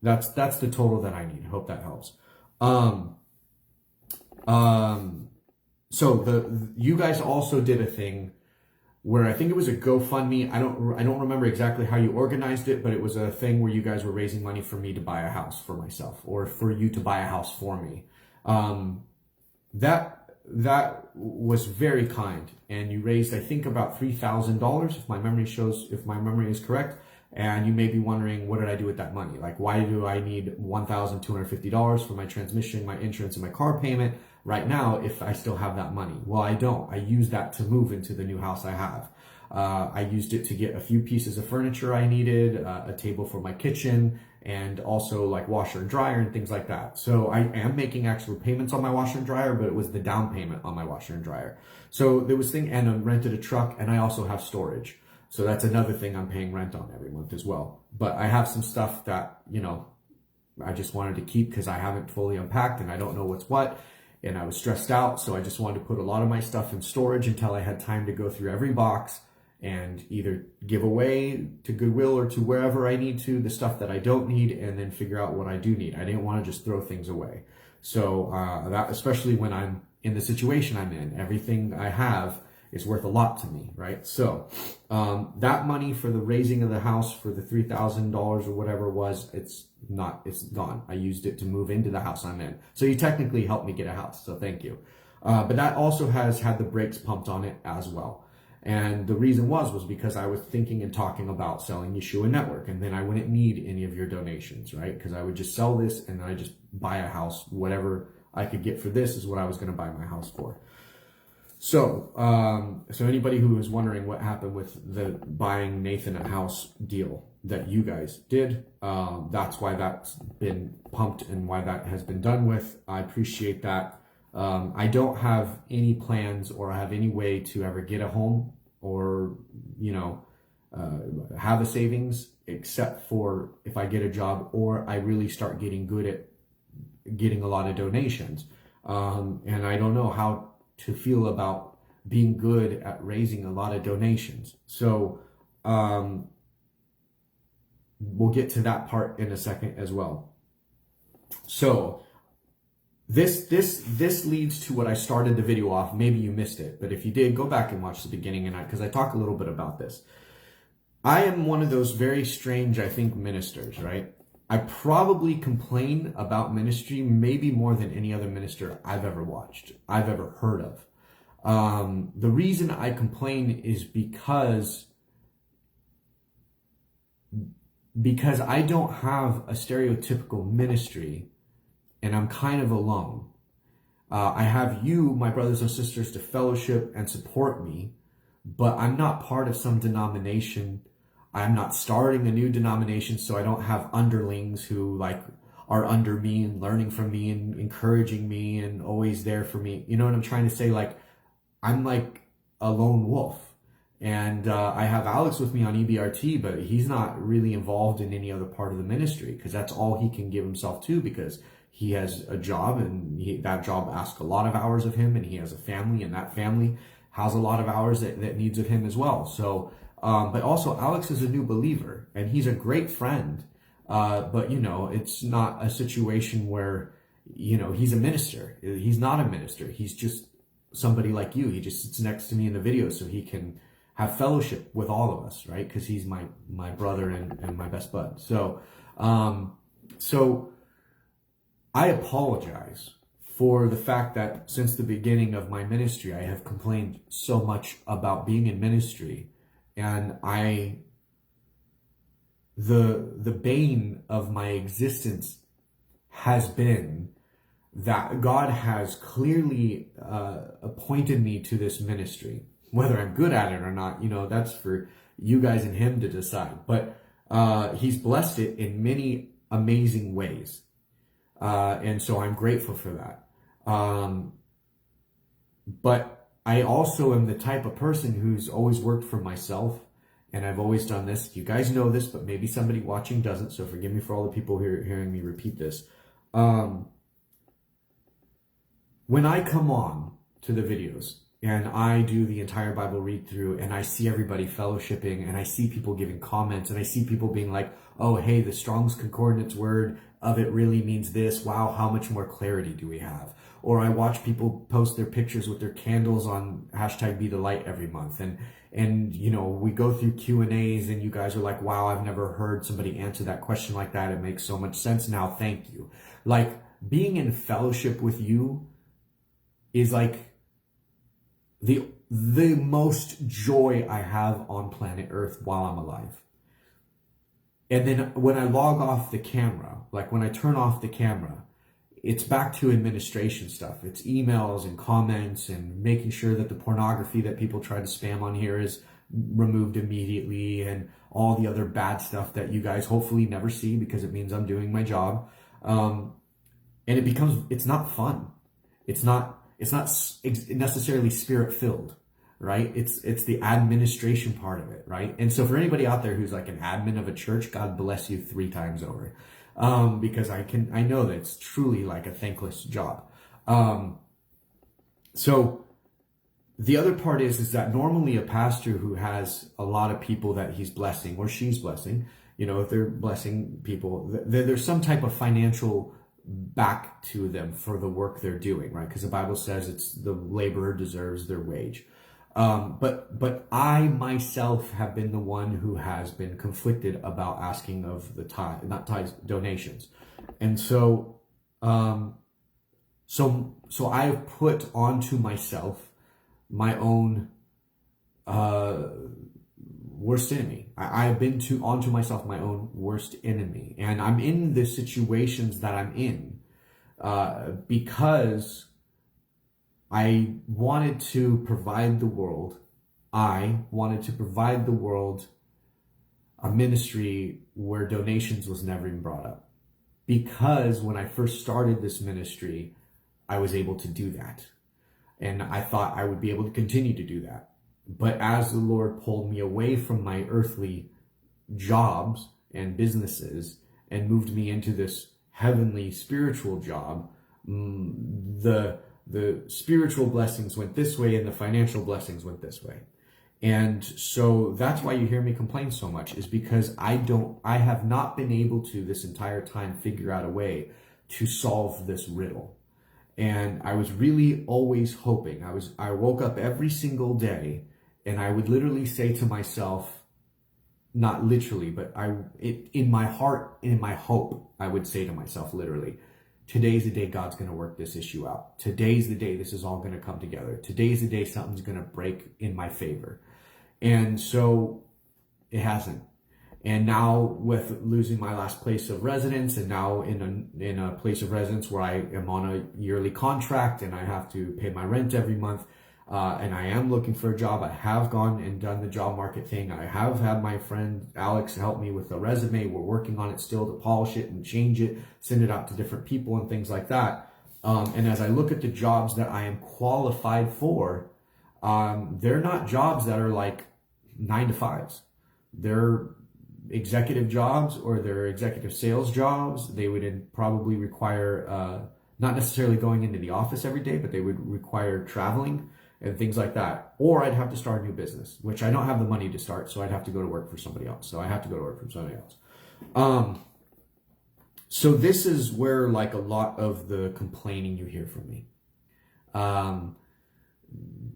A: that's the total that I need. I hope that helps. So you guys also did a thing where I think it was a GoFundMe. I don't remember exactly how you organized it, but it was a thing where you guys were raising money for me to buy a house for myself, or for you to buy a house for me. That was very kind, and you raised, I think, about $3,000 if my memory is correct. And you may be wondering, what did I do with that money? Like, why do I need $1,250 for my transmission, my insurance, and my car payment right now if I still have that money? Well, I don't. I use that to move into the new house I have. I used it to get a few pieces of furniture I needed, a table for my kitchen, and also like washer and dryer and things like that. So I am making actual payments on my washer and dryer, but it was the down payment on my washer and dryer. So there was and I rented a truck, and I also have storage. So that's another thing I'm paying rent on every month as well. But I have some stuff that, you know, I just wanted to keep because I haven't fully unpacked and I don't know what's what. And I was stressed out. So I just wanted to put a lot of my stuff in storage until I had time to go through every box and either give away to Goodwill or to wherever I need to the stuff that I don't need, and then figure out what I do need. I didn't want to just throw things away. So that, especially when I'm in the situation I'm in, everything I have is worth a lot to me, right? So that money for the raising of the house, for the $3,000 or whatever it was, it's gone. I used it to move into the house I'm in. So you technically helped me get a house, so thank you. But that also has had the brakes pumped on it as well. And the reason was because I was thinking and talking about selling Yeshua Network, and then I wouldn't need any of your donations, right? Because I would just sell this and then I just buy a house. Whatever I could get for this is what I was going to buy my house for. So, so anybody who is wondering what happened with the buying Nathan a house deal that you guys did, that's why that's been pumped and why that has been done with. I appreciate that. I don't have any plans or have any way to ever get a home or, you know, have a savings, except for if I get a job or I really start getting good at getting a lot of donations. And I don't know how to feel about being good at raising a lot of donations. So we'll get to that part in a second as well. So this leads to what I started the video off. Maybe you missed it, but if you did, go back and watch the beginning, and because I talk a little bit about this. I am one of those very strange, I think, ministers, right? I probably complain about ministry maybe more than any other minister I've ever watched, I've ever heard of. The reason I complain is because because I don't have a stereotypical ministry and I'm kind of alone. I have you, my brothers and sisters, to fellowship and support me, but I'm not part of some denomination. I'm not starting a new denomination, so I don't have underlings who like are under me and learning from me and encouraging me and always there for me. You know what I'm trying to say? Like, I'm like a lone wolf. And I have Alex with me on EBRT, but he's not really involved in any other part of the ministry because that's all he can give himself to, because he has a job and that job asks a lot of hours of him, and he has a family and that family has a lot of hours that needs of him as well. So, but also Alex is a new believer and he's a great friend. But you know, it's not a situation where, you know, he's a minister. He's not a minister. He's just somebody like you. He just sits next to me in the video so he can have fellowship with all of us, right? Because he's my brother and my best bud. So, so I apologize for the fact that since the beginning of my ministry, I have complained so much about being in ministry, and the bane of my existence has been that God has clearly appointed me to this ministry. Whether I'm good at it or not, you know, that's for you guys and him to decide. But he's blessed it in many amazing ways. And so I'm grateful for that. But I also am the type of person who's always worked for myself. And I've always done this. You guys know this, but maybe somebody watching doesn't. So forgive me for all the people hearing me repeat this. When I come on to the videos and I do the entire Bible read through and I see everybody fellowshipping and I see people giving comments and I see people being like, oh, hey, the Strong's Concordance word of it really means this. Wow, how much more clarity do we have? Or I watch people post their pictures with their candles on #BeTheLight every month. And you know, we go through Q&As and you guys are like, wow, I've never heard somebody answer that question like that. It makes so much sense now. Thank you. Like, being in fellowship with you is like the most joy I have on planet Earth while I'm alive. And then when I log off the camera, like when I turn off the camera, it's back to administration stuff. It's emails and comments and making sure that the pornography that people try to spam on here is removed immediately, and all the other bad stuff that you guys hopefully never see because it means I'm doing my job. And it's not fun. It's not necessarily spirit-filled, right? It's the administration part of it, right? And so for anybody out there who's like an admin of a church, God bless you 3 times over. Because I know that it's truly like a thankless job. So the other part is that normally a pastor who has a lot of people that he's blessing or she's blessing, you know, if they're blessing people, there's some type of financial back to them for the work they're doing, right? Because the Bible says it's the laborer deserves their wage. But I myself have been the one who has been conflicted about asking of the tithe, not tithes, donations. And so, so I've put onto myself my own, worst enemy. I've been onto myself my own worst enemy. And I'm in the situations that I'm in, because I wanted to provide the world a ministry where donations was never even brought up. Because when I first started this ministry, I was able to do that. And I thought I would be able to continue to do that. But as the Lord pulled me away from my earthly jobs and businesses and moved me into this heavenly spiritual job, the spiritual blessings went this way and the financial blessings went this way. And so that's why you hear me complain so much, is because I have not been able to this entire time figure out a way to solve this riddle. And I was really always hoping. I woke up every single day and I would literally say to myself, not literally, but in my heart, in my hope, I would say to myself literally, today's the day God's going to work this issue out. Today's the day this is all going to come together. Today's the day something's going to break in my favor. And so it hasn't. And now with losing my last place of residence, and now in a place of residence where I am on a yearly contract and I have to pay my rent every month, and I am looking for a job. I have gone and done the job market thing. I have had my friend Alex help me with the resume. We're working on it still to polish it and change it, send it out to different people and things like that. And as I look at the jobs that I am qualified for, they're not jobs that are like 9 to 5s. They're executive jobs, or they're executive sales jobs. They would probably require not necessarily going into the office every day, but they would require traveling and things like that. Or I'd have to start a new business, which I don't have the money to start, so I'd have to go to work for somebody else. So I have to go to work for somebody else. So this is where like a lot of the complaining you hear from me.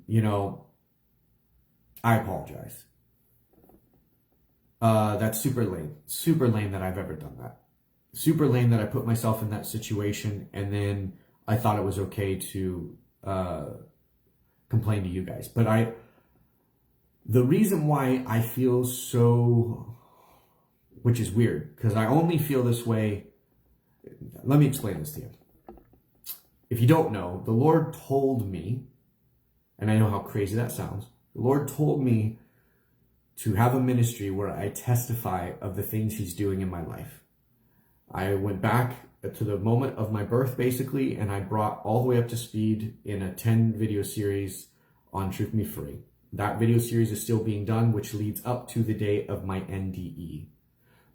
A: You know, I apologize. That's super lame that I've ever done that. Super lame that I put myself in that situation, and then I thought it was okay to complain to you guys. But the reason why I feel so, which is weird, because I only feel this way, let me explain this to you. If you don't know, the Lord told me, and I know how crazy that sounds, the Lord told me to have a ministry where I testify of the things He's doing in my life. I went back to the moment of my birth, basically, and I brought all the way up to speed in a 10 video series on Truth Me Free. That video series is still being done, which leads up to the day of my NDE.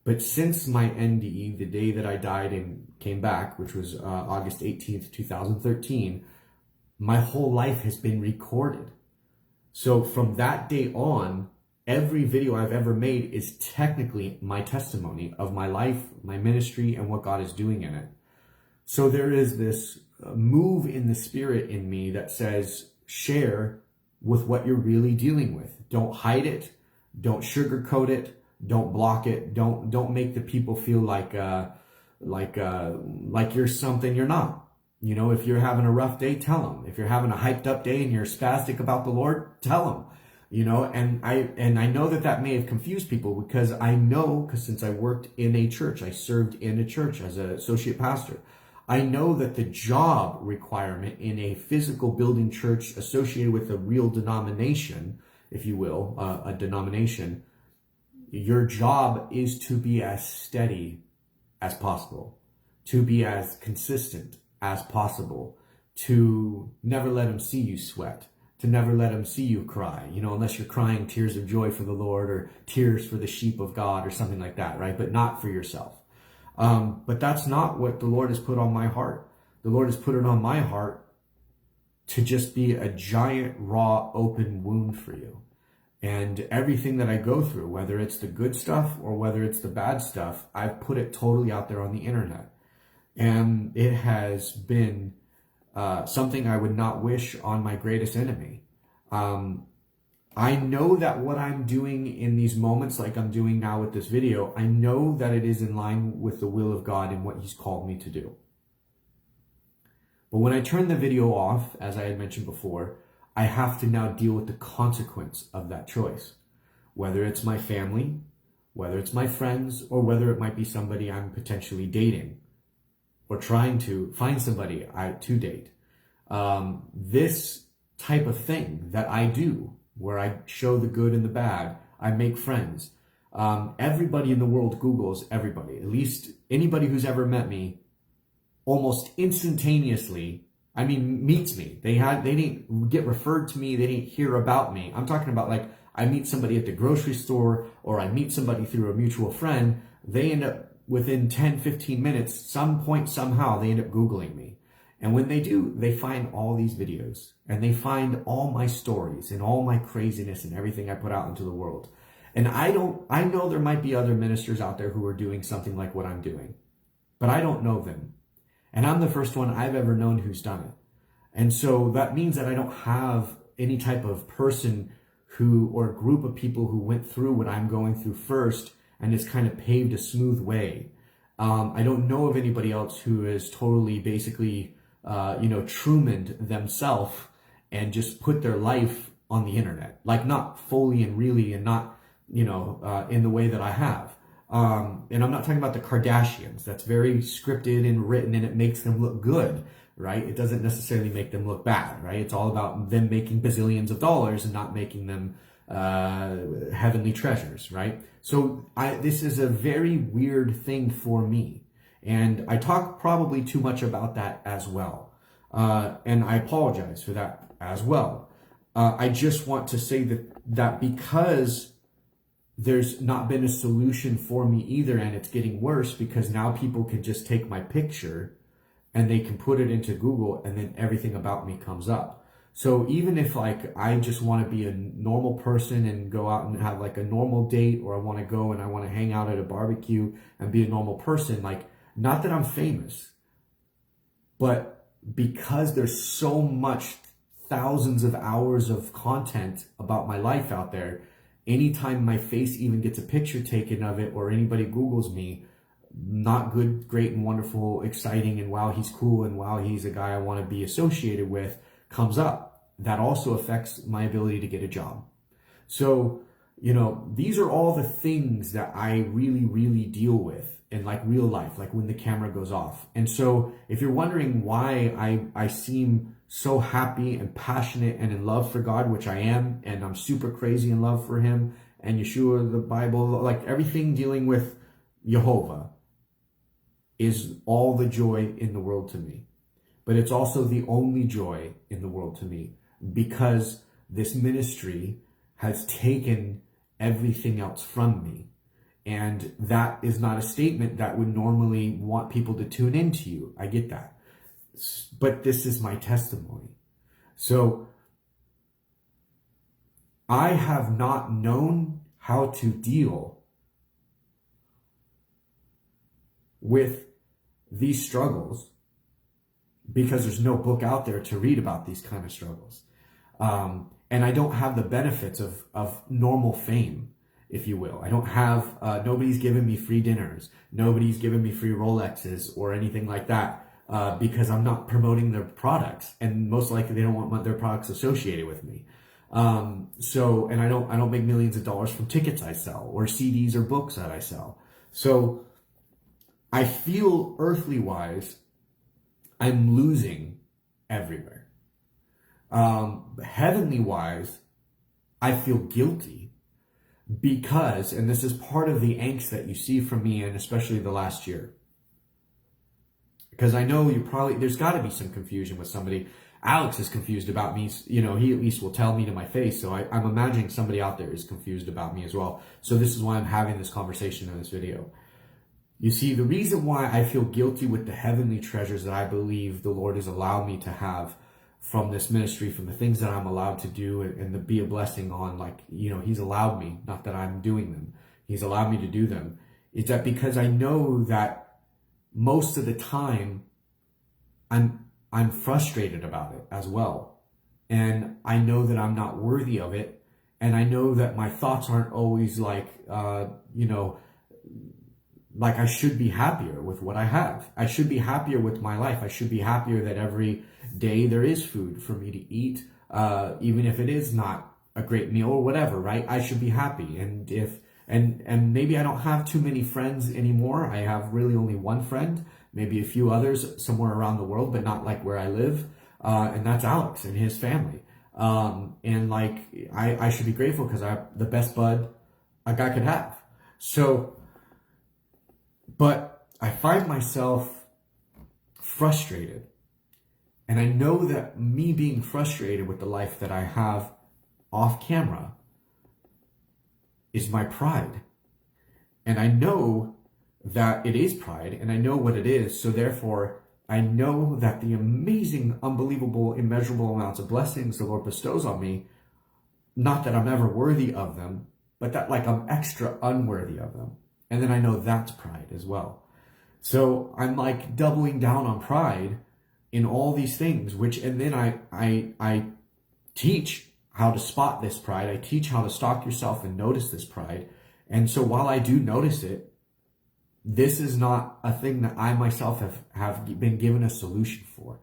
A: But since my NDE, the day that I died and came back, which was August 18th, 2013, my whole life has been recorded. So from that day on, every video I've ever made is technically my testimony of my life, my ministry, and what God is doing in it. So there is this move in the spirit in me that says, share with what you're really dealing with. Don't hide it. Don't sugarcoat it. Don't block it. Don't make the people feel like you're something you're not. You know, if you're having a rough day, tell them. If you're having a hyped up day and you're spastic about the Lord, tell them. You know, and I know that may have confused people, because since I worked in a church, I served in a church as an associate pastor. I know that the job requirement in a physical building church associated with a real denomination, if you will, a denomination, your job is to be as steady as possible, to be as consistent as possible, to never let them see you sweat, to never let them see you cry, you know, unless you're crying tears of joy for the Lord or tears for the sheep of God or something like that, right? But not for yourself. But that's not what the Lord has put on my heart. The Lord has put it on my heart to just be a giant, raw, open wound for you. And everything that I go through, whether it's the good stuff or whether it's the bad stuff, I've put it totally out there on the internet. And it has been something I would not wish on my greatest enemy. I know that what I'm doing in these moments, like I'm doing now with this video, I know that it is in line with the will of God and what He's called me to do. But when I turn the video off, as I had mentioned before, I have to now deal with the consequence of that choice. Whether it's my family, whether it's my friends, or whether it might be somebody I'm potentially dating or trying to find somebody to date. This type of thing that I do, where I show the good and the bad, I make friends. Everybody in the world Googles everybody. At least anybody who's ever met me, almost instantaneously, meets me. They didn't get referred to me. They didn't hear about me. I'm talking about, like, I meet somebody at the grocery store, or I meet somebody through a mutual friend. They end up within 10, 15 minutes, some point, somehow, they end up Googling me. And when they do, they find all these videos, and they find all my stories and all my craziness and everything I put out into the world. And I know there might be other ministers out there who are doing something like what I'm doing, but I don't know them. And I'm the first one I've ever known who's done it. And so that means that I don't have any type of person or group of people who went through what I'm going through first and has kind of paved a smooth way. I don't know of anybody else who has totally basically, Truman'd themselves and just put their life on the internet. Like, not fully and really, and not, in the way that I have. And I'm not talking about the Kardashians. That's very scripted and written, and it makes them look good, right? It doesn't necessarily make them look bad, right? It's all about them making bazillions of dollars and not making them heavenly treasures, right? So this is a very weird thing for me. And I talk probably too much about that as well. And I apologize for that as well. I just want to say that because there's not been a solution for me either, and it's getting worse because now people can just take my picture and they can put it into Google and then everything about me comes up. So even if like I just want to be a normal person and go out and have like a normal date, or I want to go and I want to hang out at a barbecue and be a normal person, like, not that I'm famous, but because there's so much thousands of hours of content about my life out there, anytime my face even gets a picture taken of it or anybody Googles me, not good, great, and wonderful, exciting, and wow, he's cool, and wow, he's a guy I want to be associated with, comes up. That also affects my ability to get a job. So, you know, these are all the things that I really, really deal with in like real life, like when the camera goes off. And so if you're wondering why I seem so happy and passionate and in love for God, which I am, and I'm super crazy in love for him and Yeshua, the Bible, like everything dealing with Jehovah is all the joy in the world to me. But it's also the only joy in the world to me, because this ministry has taken everything else from me. And that is not a statement that would normally want people to tune into you. I get that. But this is my testimony. So I have not known how to deal with these struggles because there's no book out there to read about these kind of struggles. And I don't have the benefits of normal fame, if you will. I don't have, nobody's given me free dinners. Nobody's given me free Rolexes or anything like that. Because I'm not promoting their products, and most likely they don't want their products associated with me. And I don't make millions of dollars from tickets I sell or CDs or books that I sell. So I feel earthly wise, I'm losing everywhere. Heavenly wise, I feel guilty because, and this is part of the angst that you see from me, and especially the last year. Because I know there's got to be some confusion with somebody. Alex is confused about me. You know, he at least will tell me to my face. So I'm imagining somebody out there is confused about me as well. So this is why I'm having this conversation in this video. You see, the reason why I feel guilty with the heavenly treasures that I believe the Lord has allowed me to have from this ministry, from the things that I'm allowed to do and to be a blessing on, like, you know, he's allowed me, not that I'm doing them. He's allowed me to do them. Is that because I know that most of the time I'm frustrated about it as well. And I know that I'm not worthy of it. And I know that my thoughts aren't always like, you know, like I should be happier with what I have. I should be happier with my life. I should be happier that every day there is food for me to eat, even if it is not a great meal or whatever, right? I should be happy. And maybe I don't have too many friends anymore. I have really only one friend, maybe a few others somewhere around the world, but not like where I live. And that's Alex and his family. And like, I should be grateful because I have the best bud a guy could have. So, but I find myself frustrated. And I know that me being frustrated with the life that I have off camera is my pride. And I know that it is pride, and I know what it is. So therefore, I know that the amazing, unbelievable, immeasurable amounts of blessings the Lord bestows on me, not that I'm ever worthy of them, but that like I'm extra unworthy of them. And then I know that's pride as well. So I'm like doubling down on pride in all these things, and then I teach how to spot this pride. I teach how to stalk yourself and notice this pride. And so while I do notice it, this is not a thing that I myself have been given a solution for.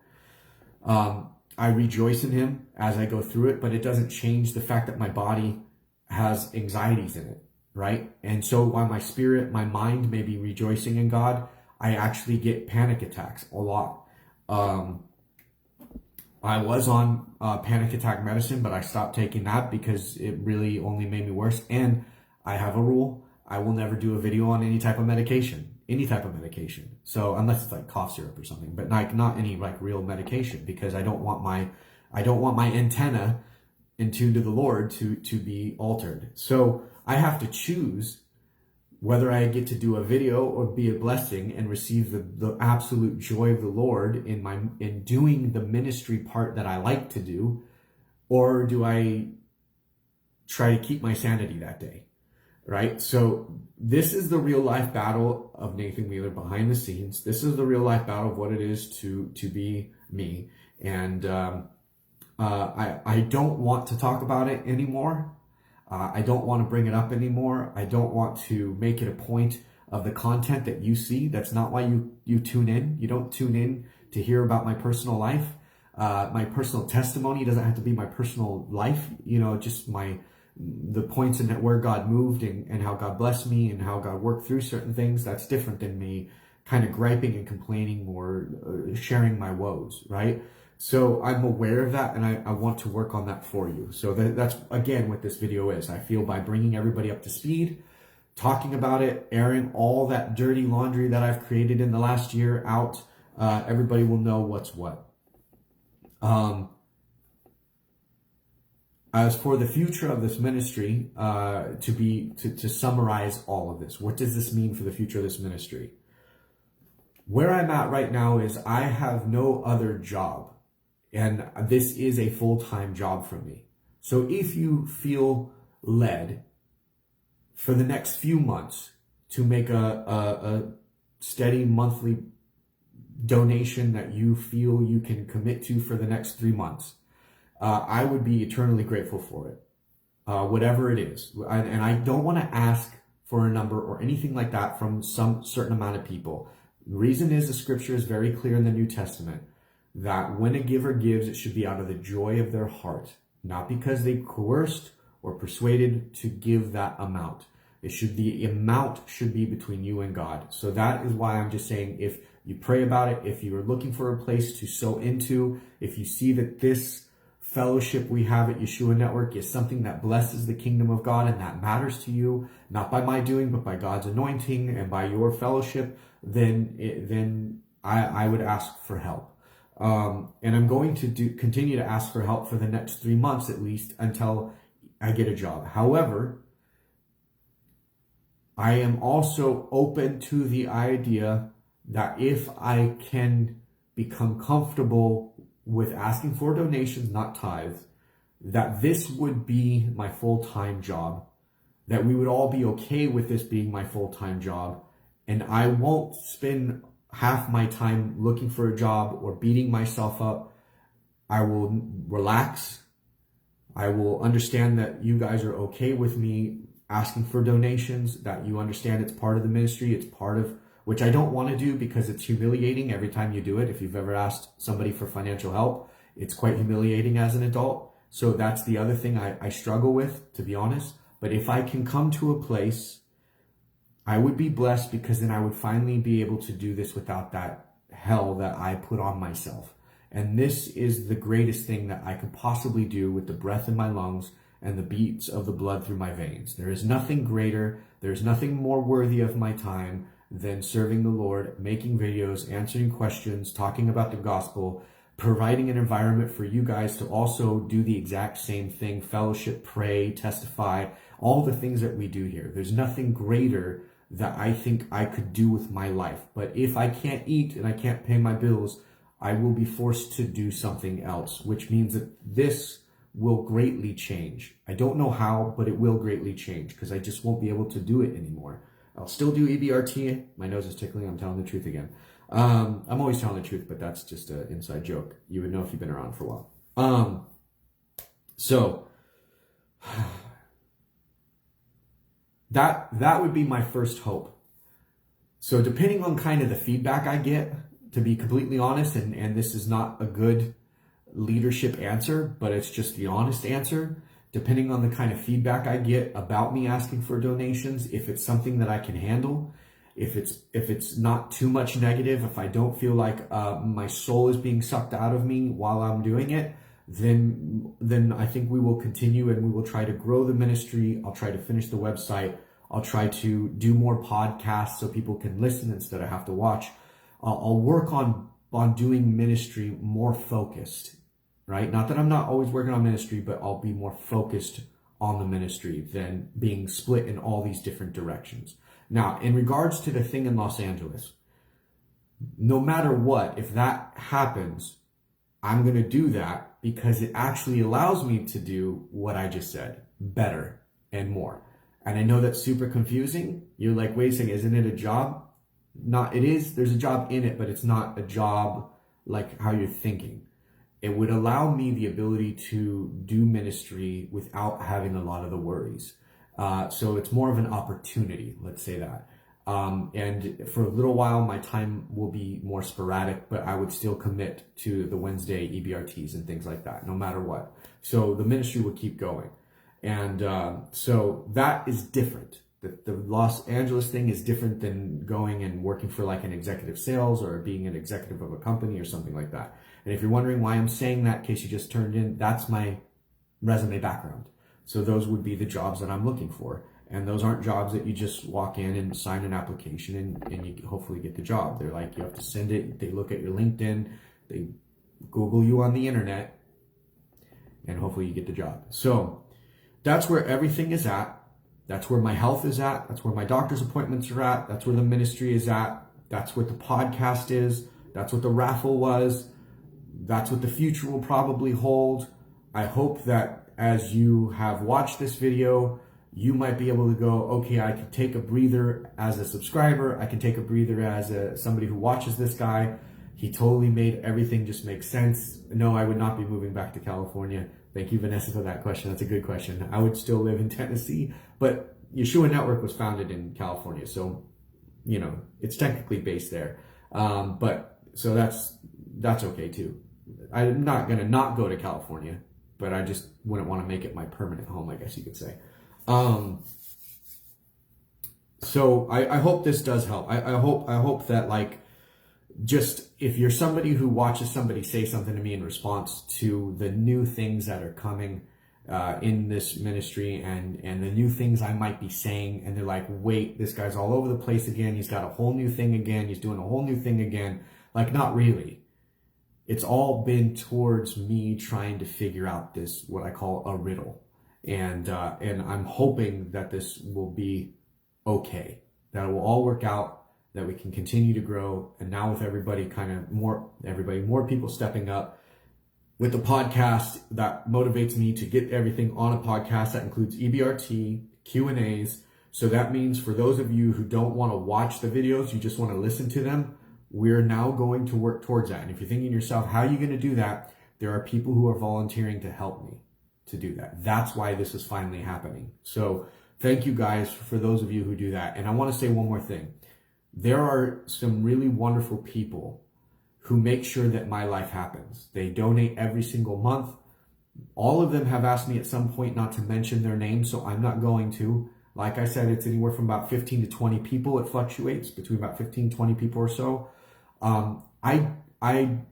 A: I rejoice in him as I go through it, but it doesn't change the fact that my body has anxieties in it. right? And so while my spirit, my mind may be rejoicing in God, I actually get panic attacks a lot. I was on panic attack medicine, but I stopped taking that because it really only made me worse. And I have a rule: I will never do a video on any type of medication, So unless it's like cough syrup or something, but like not any like real medication, because I don't want my antenna in tune to the Lord to be altered. So I have to choose whether I get to do a video or be a blessing and receive the absolute joy of the Lord in doing the ministry part that I like to do, or do I try to keep my sanity that day, right? So this is the real life battle of Nathan Wheeler behind the scenes. This is the real life battle of what it is to be me. And I don't want to talk about it anymore. I don't want to bring it up anymore. I don't want to make it a point of the content that you see. That's not why you tune in. You don't tune in to hear about my personal life. My personal testimony doesn't have to be my personal life. Just the points in where God moved and how God blessed me and how God worked through certain things. That's different than me kind of griping and complaining or sharing my woes, right? So I'm aware of that, and I want to work on that for you. So that's, again, what this video is. I feel by bringing everybody up to speed, talking about it, airing all that dirty laundry that I've created in the last year out, everybody will know what's what. As for the future of this ministry, to summarize all of this, what does this mean for the future of this ministry? Where I'm at right now is I have no other job. And this is a full-time job for me. So if you feel led for the next few months to make a steady monthly donation that you feel you can commit to for the next 3 months, I would be eternally grateful for it, whatever it is. And I don't want to ask for a number or anything like that from some certain amount of people. The reason is the scripture is very clear in the New Testament that when a giver gives, it should be out of the joy of their heart, not because they coerced or persuaded to give that amount. The amount should be between you and God. So that is why I'm just saying, if you pray about it, if you are looking for a place to sow into, if you see that this fellowship we have at Yeshua Network is something that blesses the kingdom of God and that matters to you, not by my doing, but by God's anointing and by your fellowship, then I would ask for help. And I'm going to continue to ask for help for the next 3 months at least until I get a job. However, I am also open to the idea that if I can become comfortable with asking for donations, not tithes, that this would be my full-time job, that we would all be okay with this being my full-time job, and I won't spend half my time looking for a job or beating myself up. I will relax. I will understand that you guys are okay with me asking for donations, that you understand it's part of the ministry. It's part of, which I don't want to do because it's humiliating every time you do it. If you've ever asked somebody for financial help, it's quite humiliating as an adult. So that's the other thing I struggle with, to be honest. But if I can come to a place, I would be blessed, because then I would finally be able to do this without that hell that I put on myself. And this is the greatest thing that I could possibly do with the breath in my lungs and the beats of the blood through my veins. There is nothing greater, there's nothing more worthy of my time than serving the Lord, making videos, answering questions, talking about the gospel, providing an environment for you guys to also do the exact same thing, fellowship, pray, testify, all the things that we do here. There's nothing greater that I think I could do with my life. But if I can't eat and I can't pay my bills, I will be forced to do something else, which means that this will greatly change. I don't know how, but it will greatly change, because I just won't be able to do it anymore. I'll still do EBRT. My nose is tickling. I'm telling the truth again. I'm always telling the truth, but that's just an inside joke. You would know if you've been around for a while. So that would be my first hope. So depending on kind of the feedback I get, to be completely honest, and this is not a good leadership answer, but it's just the honest answer. depending on the kind of feedback I get about me asking for donations, if it's something that I can handle, if it's not too much negative, if I don't feel like my soul is being sucked out of me while I'm doing it, then I think we will continue and we will try to grow the ministry. I'll try to finish the website. I'll try to do more podcasts so people can listen instead of have to watch. I'll work on doing ministry more focused, right? Not that I'm not always working on ministry, but I'll be more focused on the ministry than being split in all these different directions. Now, in regards to the thing in Los Angeles, no matter what, if that happens, I'm going to do that because it actually allows me to do what I just said better and more. And I know that's super confusing. You're like, wait a second, isn't it a job? Not, it is. There's a job in it, but it's not a job like how you're thinking. It would allow me the ability to do ministry without having a lot of the worries. So it's more of an opportunity, let's say that. And for a little while, my time will be more sporadic, but I would still commit to the Wednesday EBRTs and things like that, no matter what. So the ministry will keep going. And so that is different. The Los Angeles thing is different than going and working for like an executive sales or being an executive of a company or something like that. And if you're wondering why I'm saying that, in case you just turned in, that's my resume background. So those would be the jobs that I'm looking for. And those aren't jobs that you just walk in and sign an application and you hopefully get the job. They're like, you have to send it. They look at your LinkedIn. They Google you on the internet. And hopefully you get the job. So that's where everything is at. That's where my health is at. That's where my doctor's appointments are at. That's where the ministry is at. That's what the podcast is. That's what the raffle was. That's what the future will probably hold. I hope that as you have watched this video, you might be able to go, okay, I can take a breather as a subscriber. I can take a breather as somebody who watches this guy. He totally made everything just make sense. No, I would not be moving back to California. Thank you, Vanessa, for that question. That's a good question. I would still live in Tennessee, but Yeshua Network was founded in California. So, you know, it's technically based there. But so that's okay too. I'm not going to not go to California, but I just wouldn't want to make it my permanent home, I guess you could say. So I hope this does help. I hope that, like, just if you're somebody who watches somebody say something to me in response to the new things that are coming in this ministry and the new things I might be saying, and they're like, wait, this guy's all over the place again. He's got a whole new thing again. He's doing a whole new thing again. Like, not really. It's all been towards me trying to figure out this, what I call a riddle. And I'm hoping that this will be okay, that it will all work out, that we can continue to grow. And now with everybody more people stepping up with the podcast, that motivates me to get everything on a podcast. That includes EBRT, Q&As. So that means for those of you who don't want to watch the videos, you just want to listen to them, we're now going to work towards that. And if you're thinking to yourself, how are you going to do that? There are people who are volunteering to help me to do that. That's why this is finally happening. So thank you guys for those of you who do that. And I want to say one more thing. There are some really wonderful people who make sure that my life happens. They donate every single month. All of them have asked me at some point not to mention their names, so I'm not going to. Like I said, it's anywhere from about 15 to 20 people. It fluctuates between about 15, 20 people or so. I'm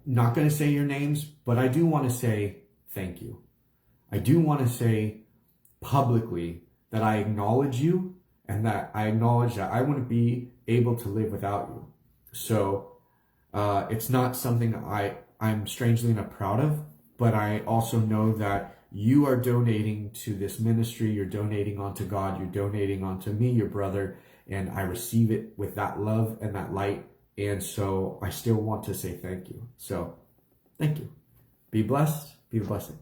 A: not going to say your names, but I do want to say thank you. I do want to say publicly that I acknowledge you and that I acknowledge that I wouldn't be able to live without you. So it's not something I'm strangely not proud of, but I also know that you are donating to this ministry. You're donating onto God. You're donating onto me, your brother, and I receive it with that love and that light. And so I still want to say thank you. So thank you. Be blessed. Be a blessing.